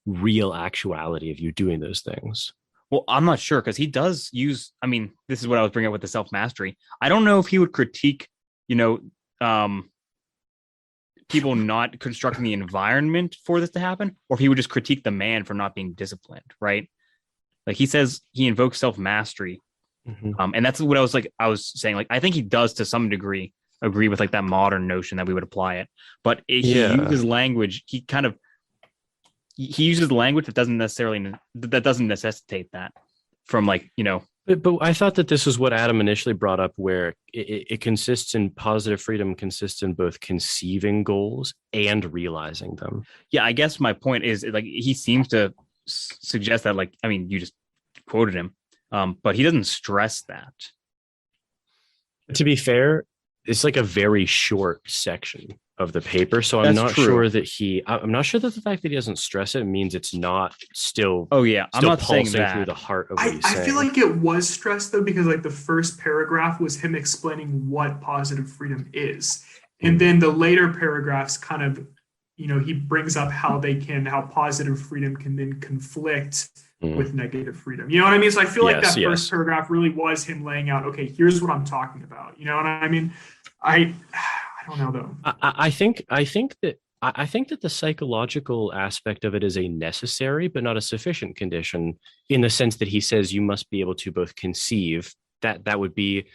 real actuality of you doing those things. Well, I'm not sure because he does use. I mean, this is what I was bringing up with the self mastery. I don't know if he would critique, people not constructing the environment for this to happen, or if he would just critique the man for not being disciplined, right? Like he says, he invokes self mastery, and that's what I was saying. Like I think he does to some degree agree with like that modern notion that we would apply it, but he uses language. He uses language that doesn't necessitate that from like But I thought that this is what Adam initially brought up, where it consists in positive freedom consists in both conceiving goals and realizing them. Yeah, I guess my point is like he seems to suggest that, like, I mean, you just quoted him, but he doesn't stress that. To be fair, it's like a very short section of the paper, so I'm not sure that the fact that he doesn't stress it means it's not still. Oh yeah, I'm not saying that through the heart of what he's saying. I feel like it was stressed though, because like the first paragraph was him explaining what positive freedom is, and then the later paragraphs kind of, he brings up how positive freedom can then conflict with negative freedom. You know what I mean? So I feel like that first paragraph really was him laying out, okay, here's what I'm talking about. You know what I mean? I don't know though. I think that the psychological aspect of it is a necessary but not a sufficient condition, in the sense that he says you must be able to both conceive, that would be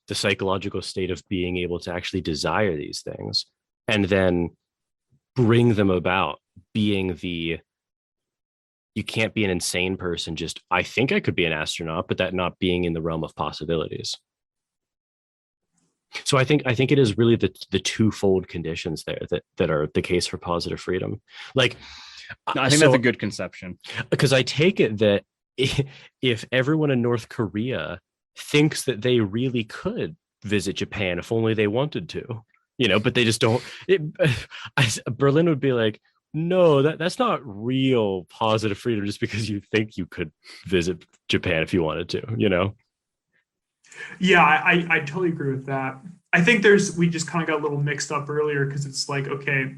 the psychological state of being able to actually desire these things, and then bring them about, being you can't be an insane person just, I think I could be an astronaut, but that not being in the realm of possibilities. So I think it is really the twofold conditions there that are the case for positive freedom. Like, no, I think that's a good conception, because I take it that if everyone in North Korea thinks that they really could visit Japan if only they wanted to, but they just don't. Berlin would be like, no, that's not real positive freedom just because you think you could visit Japan if you wanted to, Yeah, I totally agree with that. I think we just kind of got a little mixed up earlier, because it's like, okay,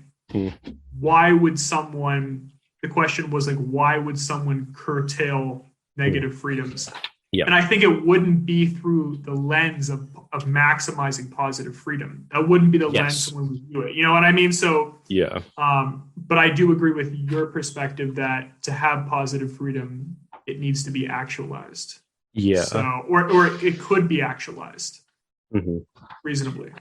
why would someone, the question was like, why would someone curtail negative freedoms? Yeah. And I think it wouldn't be through the lens of maximizing positive freedom. That wouldn't be the lens when we do it. You know what I mean? So yeah. But I do agree with your perspective that to have positive freedom, it needs to be actualized. Yeah. So, or it could be actualized reasonably.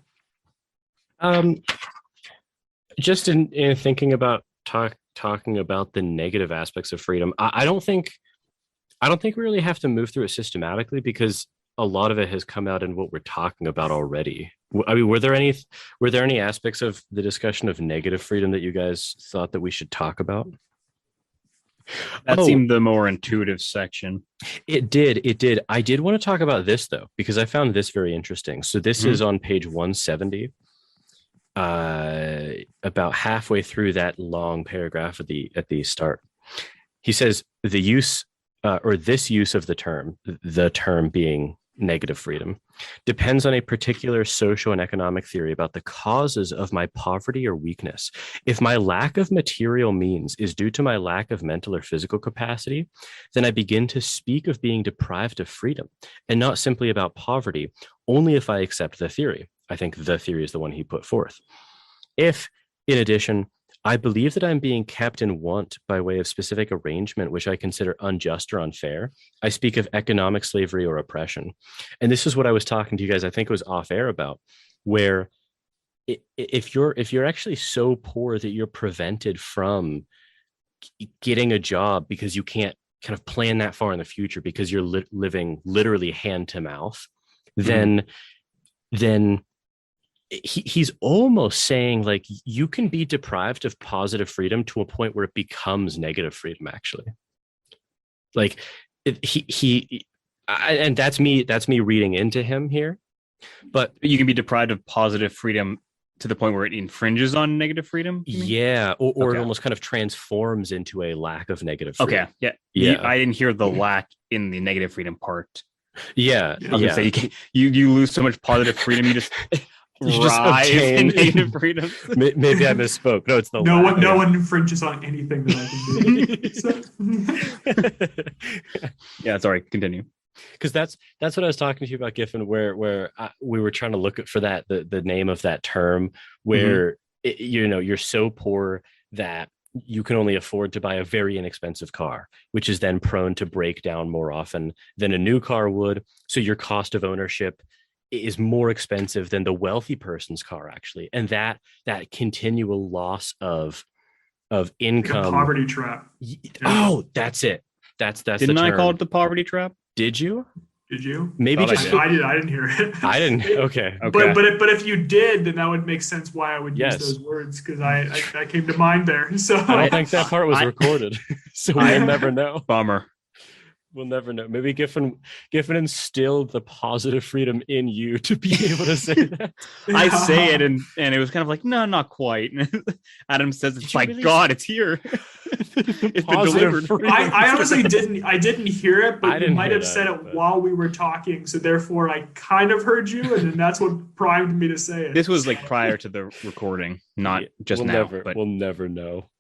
Just in thinking about talking about the negative aspects of freedom, I don't think we really have to move through it systematically, because a lot of it has come out in what we're talking about already. I mean, were there any aspects of the discussion of negative freedom that you guys thought that we should talk about? That Oh. seemed the more intuitive section. It did. I did want to talk about this though, because I found this very interesting. So this is on page 170, about halfway through that long paragraph at the start. He says the use or this use of the term being negative freedom, depends on a particular social and economic theory about the causes of my poverty or weakness. If my lack of material means is due to my lack of mental or physical capacity, then I begin to speak of being deprived of freedom, and not simply about poverty, only if I accept the theory. I think the theory is the one he put forth. If, in addition, I believe that I'm being kept in want by way of specific arrangement, which I consider unjust or unfair, I speak of economic slavery or oppression. And this is what I was talking to you guys, I think it was off air about, where if you're actually so poor that you're prevented from getting a job because you can't kind of plan that far in the future because you're living literally hand to mouth, then he's almost saying like you can be deprived of positive freedom to a point where it becomes negative freedom, actually. Like and that's me reading into him here, but you can be deprived of positive freedom to the point where it infringes on negative freedom. Yeah, or it almost kind of transforms into a lack of negative freedom. Okay, yeah. I didn't hear the lack in the negative freedom part. Yeah. Say you lose so much positive freedom, you just obtain negative freedom. Maybe I misspoke. No, it's no one infringes on anything that I can do. Yeah, sorry, continue. Because that's what I was talking to you about, Giffin, where we were trying to look for that the name of that term, where you're so poor that you can only afford to buy a very inexpensive car, which is then prone to break down more often than a new car would. So your cost of ownership is more expensive than the wealthy person's car, actually. And that continual loss of income. The poverty trap. Oh, that's it. That's Didn't I call it the poverty trap? Did you? Did you? Maybe just I did. I didn't hear it. I didn't. Okay. But if you did, then that would make sense why I would use those words, because I came to mind there. So I don't think that part was recorded, so we'll never know. Bummer. We'll never know. Maybe Giffin instilled the positive freedom in you to be able to say that. I say it and it was kind of like, no, not quite. Adam says, it's like, really God, it's here. It's been delivered. I honestly didn't hear it, but you might have said it while we were talking. So therefore I kind of heard you, and then that's what primed me to say it. This was like prior to the recording, not just now. But we'll never know.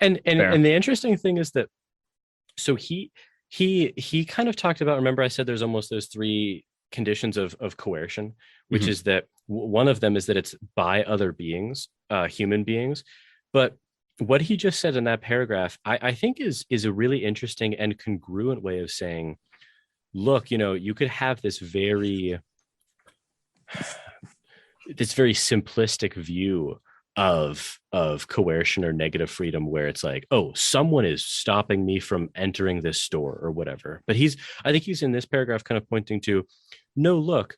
and the interesting thing is that, so he kind of talked about, remember I said there's almost those three conditions of coercion, which is that one of them is that it's by other beings, human beings. But what he just said in that paragraph, I think is a really interesting and congruent way of saying, look, you could have this very simplistic view of coercion or negative freedom, where it's like, oh, someone is stopping me from entering this store or whatever. But I think he's in this paragraph kind of pointing to, no, look,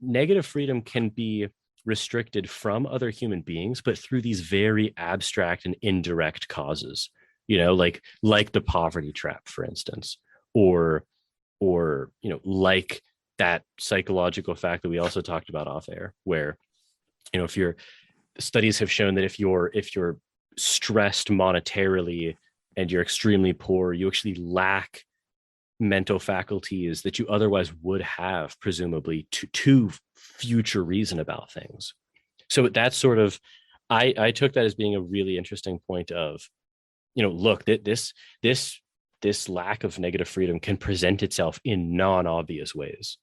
negative freedom can be restricted from other human beings, but through these very abstract and indirect causes, like the poverty trap, for instance, or like that psychological fact that we also talked about off air, where if studies have shown that if you're stressed monetarily and you're extremely poor, you actually lack mental faculties that you otherwise would have, presumably, to future reason about things. So that's sort of, I took that as being a really interesting point of, look, this lack of negative freedom can present itself in non-obvious ways.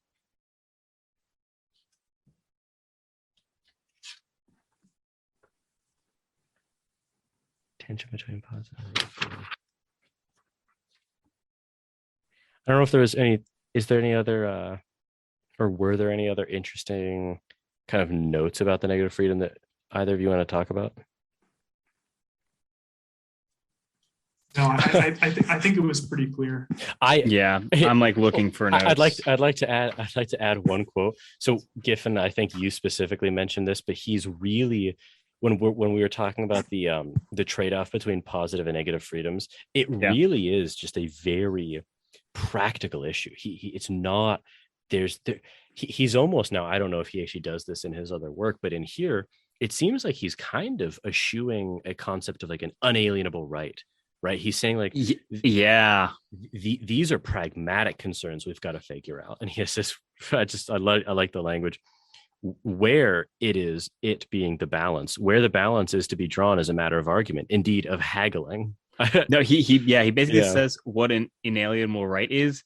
Tension between positive and negative freedom. I don't know if there was were there any other interesting kind of notes about the negative freedom that either of you want to talk about? No, I think it was pretty clear. I'm like looking for notes. I'd like to add one quote. So Giffin, I think you specifically mentioned this, but he's really when we were talking about the trade-off between positive and negative freedoms, it Yeah. really is just a very practical issue. It's not he's almost, now I don't know if he actually does this in his other work, but in here it seems like he's kind of eschewing a concept of like an unalienable right. He's saying like, Yeah. these are pragmatic concerns we've got to figure out. And he says, I like the language, where it being the balance, where the balance is to be drawn as a matter of argument, indeed of haggling. No, he basically says what an inalienable right is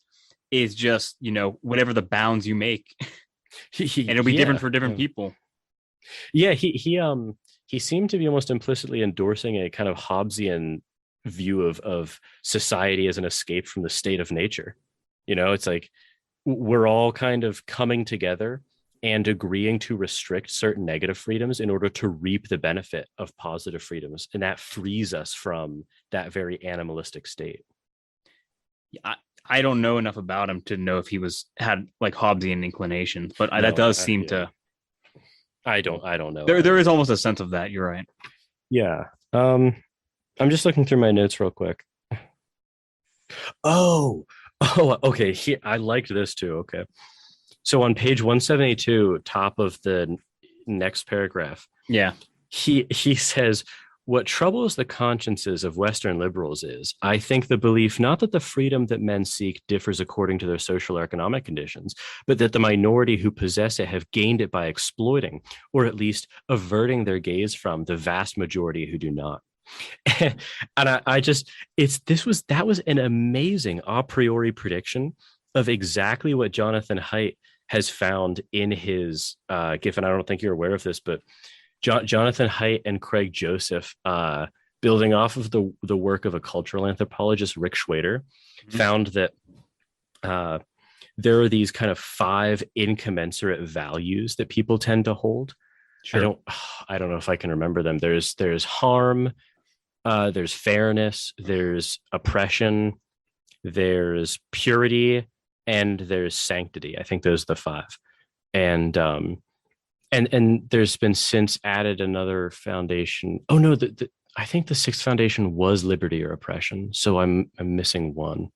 just, whatever the bounds you make. And it'll be different for different people. Yeah, he seemed to be almost implicitly endorsing a kind of Hobbesian view of society as an escape from the state of nature. It's like we're all kind of coming together and agreeing to restrict certain negative freedoms in order to reap the benefit of positive freedoms, and that frees us from that very animalistic state. I don't know enough about him to know if he had like Hobbesian inclination, but that does seem to. I don't know. There is almost a sense of that. You're right. Yeah. I'm just looking through my notes real quick. Oh, okay. I liked this too. Okay. So on page 172, top of the next paragraph. Yeah. He says, what troubles the consciences of Western liberals is, I think, the belief not that the freedom that men seek differs according to their social or economic conditions, but that the minority who possess it have gained it by exploiting, or at least averting their gaze from, the vast majority who do not. And that was an amazing a priori prediction of exactly what Jonathan Haidt has found in his Giffin. I don't think you're aware of this, but Jonathan Haidt and Craig Joseph, building off of the work of a cultural anthropologist, Rick Schwader, found that there are these kind of 5 incommensurate values that people tend to hold. Sure. I don't know if I can remember them. There's harm, there's fairness, there's oppression, there's purity, and there's sanctity. I think those are the 5. And there's been since added another foundation. Oh no, I think the 6th foundation was liberty or oppression. So I'm missing one.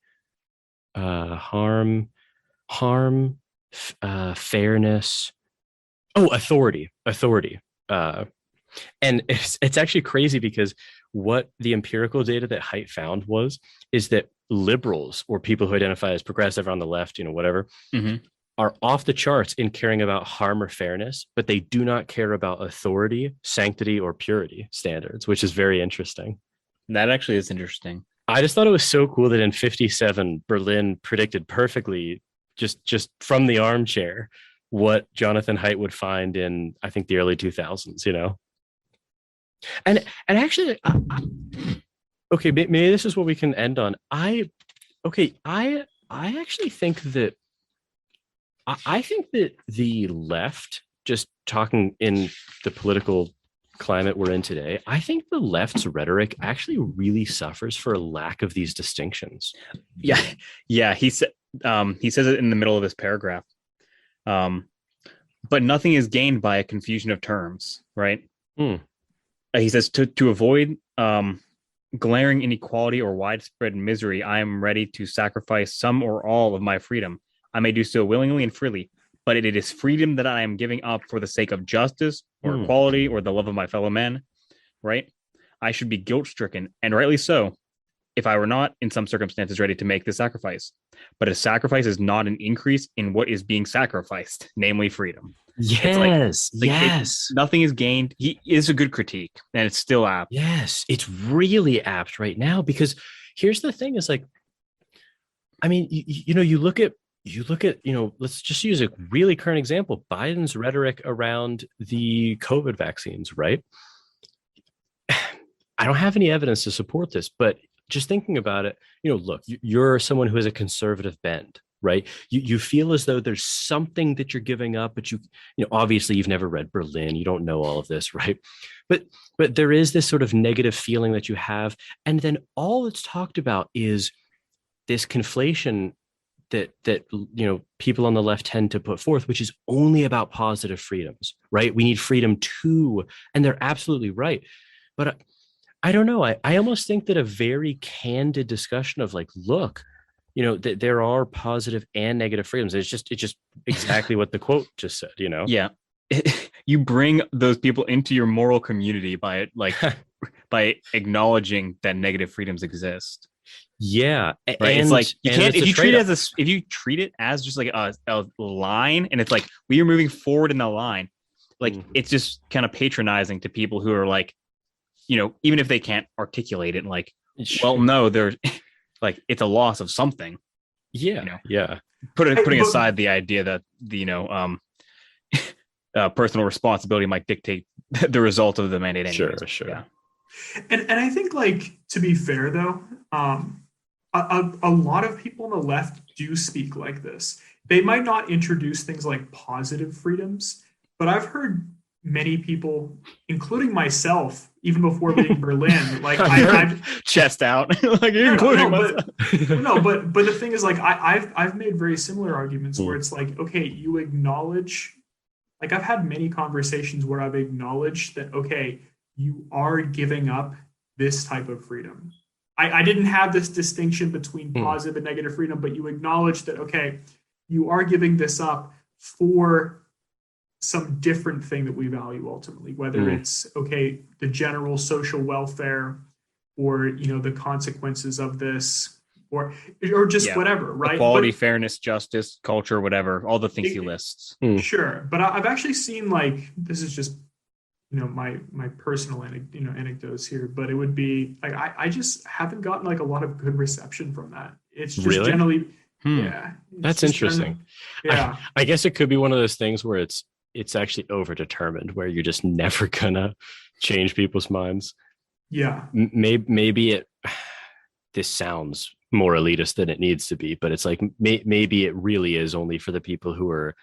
Harm, fairness. Oh, authority. And it's actually crazy because what the empirical data that Haidt found is that liberals, or people who identify as progressive on the left, whatever, are off the charts in caring about harm or fairness, but they do not care about authority, sanctity, or purity standards, which is very interesting. That actually is interesting. I just thought it was so cool that in 57, Berlin predicted perfectly, just from the armchair, what Jonathan Haidt would find in, I think, the early 2000s, And actually, okay, maybe this is what we can end on. I actually think that the left, just talking in the political climate we're in today, I think the left's rhetoric actually really suffers for a lack of these distinctions. Yeah. He says it in the middle of this paragraph. But nothing is gained by a confusion of terms, right? He says to avoid glaring inequality or widespread misery, I am ready to sacrifice some or all of my freedom. I may do so willingly and freely, but it is freedom that I am giving up for the sake of justice or equality or the love of my fellow men, right? I should be guilt-stricken, and rightly so, if I were not, in some circumstances, ready to make the sacrifice. But a sacrifice is not an increase in what is being sacrificed, namely freedom. Yes, nothing is gained. He is a good critique, and it's still apt. Yes, it's really apt right now, because here's the thing: is like, I mean, you look at, let's just use a really current example: Biden's rhetoric around the COVID vaccines, right? I don't have any evidence to support this, but just thinking about it, look, you're someone who has a conservative bent, right? You feel as though there's something that you're giving up, but obviously you've never read Berlin, you don't know all of this, right? But there is this sort of negative feeling that you have, and then all that's talked about is this conflation that people on the left tend to put forth, which is only about positive freedoms, right? We need freedom too, and they're absolutely right. But I don't know. I almost think that a very candid discussion of like, look, that there are positive and negative freedoms. It's just exactly what the quote just said. Yeah. You bring those people into your moral community by by acknowledging that negative freedoms exist. Yeah, right. It's like you can't if you treat it as just like a line, and it's like we are moving forward in the line. Like it's just kind of patronizing to people who are like, even if they can't articulate it, like, well, no, they're like it's a loss of something. Yeah, yeah. Putting aside the idea that the personal responsibility might dictate the result of the mandate. Anyways. Sure. Yeah. And I think, like, to be fair though, a lot of people on the left do speak like this. They might not introduce things like positive freedoms, but I've heard many people, including myself, even before reading Berlin, like I've chest out, like but the thing is, like, I've made very similar arguments where it's like, okay, you acknowledge, like, I've had many conversations where I've acknowledged that, okay, you are giving up this type of freedom. I didn't have this distinction between positive and negative freedom, but you acknowledge that, okay, you are giving this up for some different thing that we value ultimately, whether it's, okay, the general social welfare, or, the consequences of this, or just whatever, right? Equality, fairness, justice, culture, whatever, all the things he lists. Sure. But I've actually seen, like, this is just, my personal anecdotes here, but it would be like, I just haven't gotten like a lot of good reception from that. It's just really? Generally, that's interesting. I guess it could be one of those things where it's actually overdetermined, where you're just never gonna change people's minds. Yeah. Maybe this sounds more elitist than it needs to be, but it's like maybe it really is only for the people who are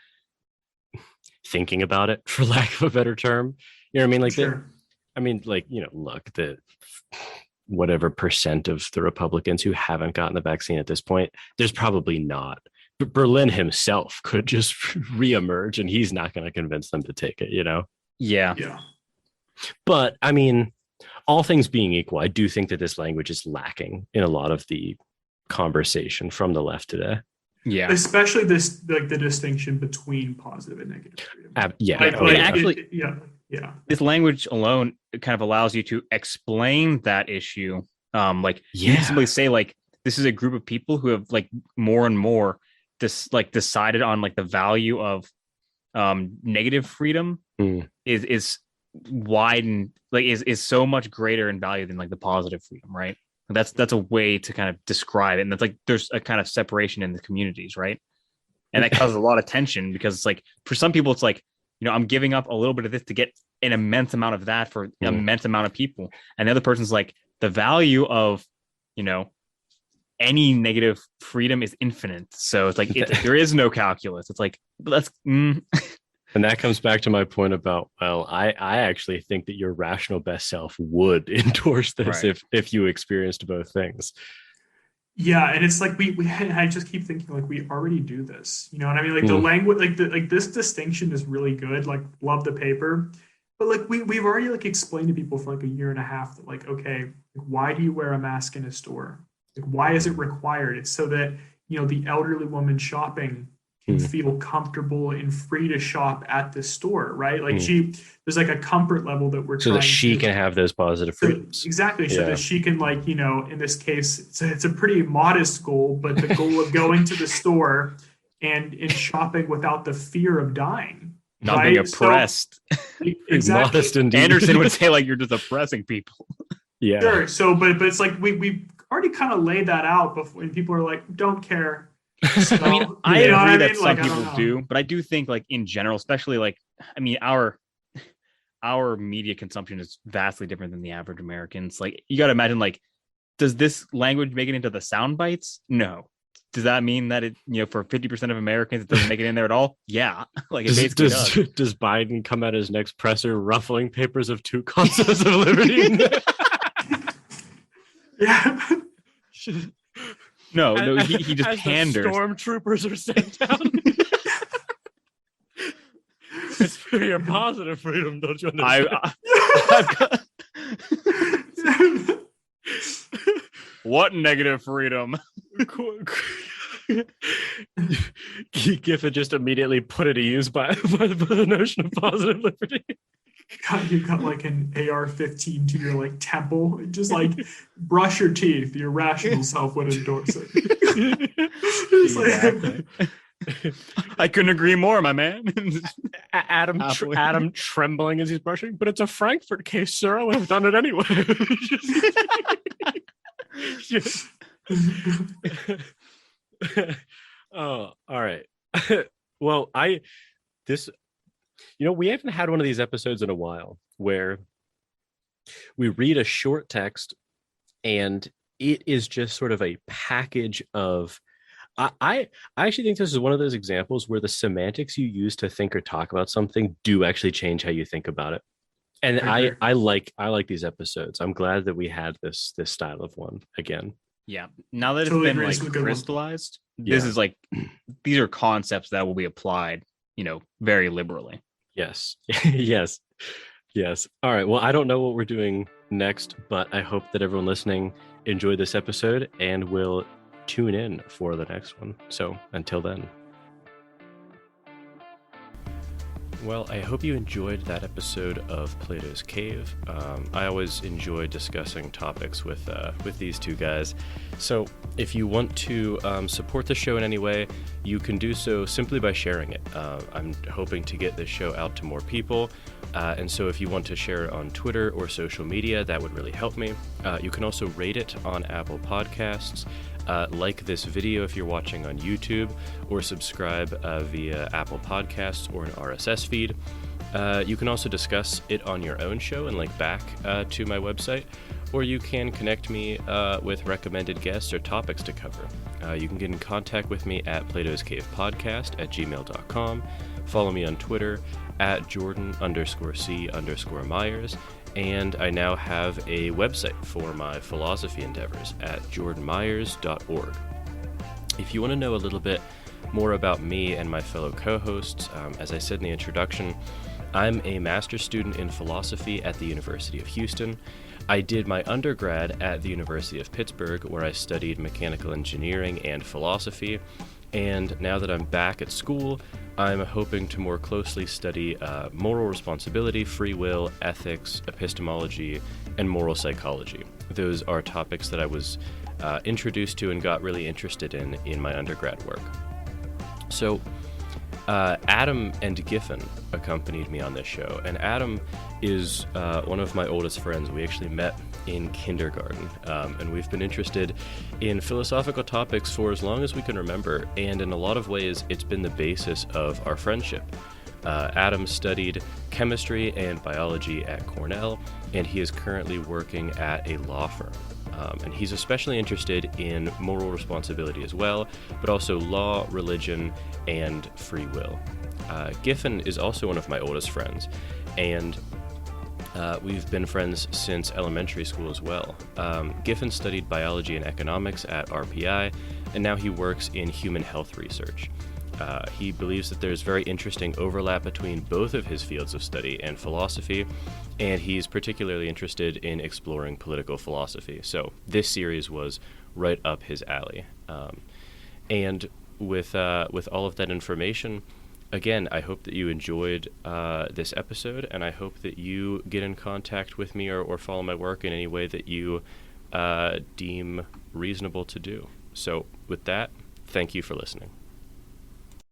thinking about it, for lack of a better term. You know what I mean? Like, sure. Look, the whatever percent of the Republicans who haven't gotten the vaccine at this point, there's probably not. But Berlin himself could just reemerge, and he's not going to convince them to take it, Yeah. But I mean, all things being equal, I do think that this language is lacking in a lot of the conversation from the left today. Yeah. Especially this, like, the distinction between positive and negative freedom. This language alone kind of allows you to explain that issue. You can simply say, like, this is a group of people who have, like, more and more decided on, like, the value of negative freedom is widened, like, is so much greater in value than, like, the positive freedom, right? That's a way to kind of describe it. And that's like there's a kind of separation in the communities, right? And that causes a lot of tension, because it's like, for some people, it's like, I'm giving up a little bit of this to get an immense amount of that for an immense amount of people. And the other person's like, the value of, any negative freedom is infinite. So it's like, there is no calculus. It's like, that's. And that comes back to my point about, well, I actually think that your rational best self would endorse this, right, if you experienced both things. Yeah, and it's like I just keep thinking, like, we already do this. You know what I mean? Like, the language, like this distinction is really good. Like, love the paper, but like we've already, like, explained to people for like a year and a half that, like, okay, like, why do you wear a mask in a store? Like, why is it required? It's so that, the elderly woman shopping can feel comfortable and free to shop at the store, right? Like, there's like a comfort level that we're so that she can have those positive freedoms. Exactly. So that she can, like, in this case, it's a pretty modest goal, but the goal of going to the store and shopping without the fear of dying. Not being oppressed. So, exactly. Modest indeed. Anderson would say, like, you're just oppressing people. Yeah. Sure. So, but it's like we already kind of laid that out before, and people are like, don't care. So, I mean, I agree that some like, people do, but I do think, like, in general, especially, like, I mean, our media consumption is vastly different than the average Americans. Like, you got to imagine, like, does this language make it into the sound bites? No. Does that mean that it, for 50% of Americans, it doesn't make it in there at all? Yeah. Like, it basically does. Does Biden come at his next presser ruffling papers of 2 concepts of liberty? Yeah. No, he just as panders. the stormtroopers are sent down. It's for your positive freedom, don't you understand? I've got... What negative freedom? Giffin just immediately put it to use by the notion of positive liberty. You got like an AR-15 to your like temple. Just like brush your teeth. Your rational self would endorse it. Exactly. I couldn't agree more, my man. Adam trembling as he's brushing, but it's a Frankfurt case, sir. I would have done it anyway. Oh, all right. Well, we haven't had one of these episodes in a while where we read a short text and it is just sort of a package of I actually think this is one of those examples where the semantics you use to think or talk about something do actually change how you think about it. And I like these episodes. I'm glad that we had this style of one again. Yeah. Now that Totally it's been agrees like with good one. crystallized, this is like these are concepts that will be applied, very liberally. Yes. Yes. All right. Well, I don't know what we're doing next, but I hope that everyone listening enjoyed this episode and will tune in for the next one. So until then. Well, I hope you enjoyed that episode of Plato's Cave. I always enjoy discussing topics with these two guys. So if you want to support the show in any way, you can do so simply by sharing it. I'm hoping to get this show out to more people. And so if you want to share it on Twitter or social media, that would really help me. You can also rate it on Apple Podcasts. Like this video if you're watching on YouTube, or subscribe via Apple Podcasts or an RSS feed. You can also discuss it on your own show and link back to my website, or you can connect me with recommended guests or topics to cover. You can get in contact with me at platoscavepodcast@gmail.com. Follow me on Twitter at Jordan_C_Myers. And I now have a website for my philosophy endeavors at jordanmyers.org. If you want to know a little bit more about me and my fellow co-hosts, as I said in the introduction, I'm a master's student in philosophy at the University of Houston. I did my undergrad at the University of Pittsburgh, where I studied mechanical engineering and philosophy. And now that I'm back at school, I'm hoping to more closely study moral responsibility, free will, ethics, epistemology, and moral psychology. Those are topics that I was introduced to and got really interested in my undergrad work. So Adam and Giffin accompanied me on this show, and Adam is one of my oldest friends. We actually met in kindergarten, and we've been interested in philosophical topics for as long as we can remember, and in a lot of ways it's been the basis of our friendship. Adam studied chemistry and biology at Cornell, and he is currently working at a law firm. And he's especially interested in moral responsibility as well, but also law, religion, and free will. Giffin is also one of my oldest friends, and we've been friends since elementary school as well. Giffin studied biology and economics at RPI, and now he works in human health research. He believes that there's very interesting overlap between both of his fields of study and philosophy, and he's particularly interested in exploring political philosophy. So this series was right up his alley. And with all of that information, again, I hope that you enjoyed this episode, and I hope that you get in contact with me or follow my work in any way that you deem reasonable to do. So with that, thank you for listening.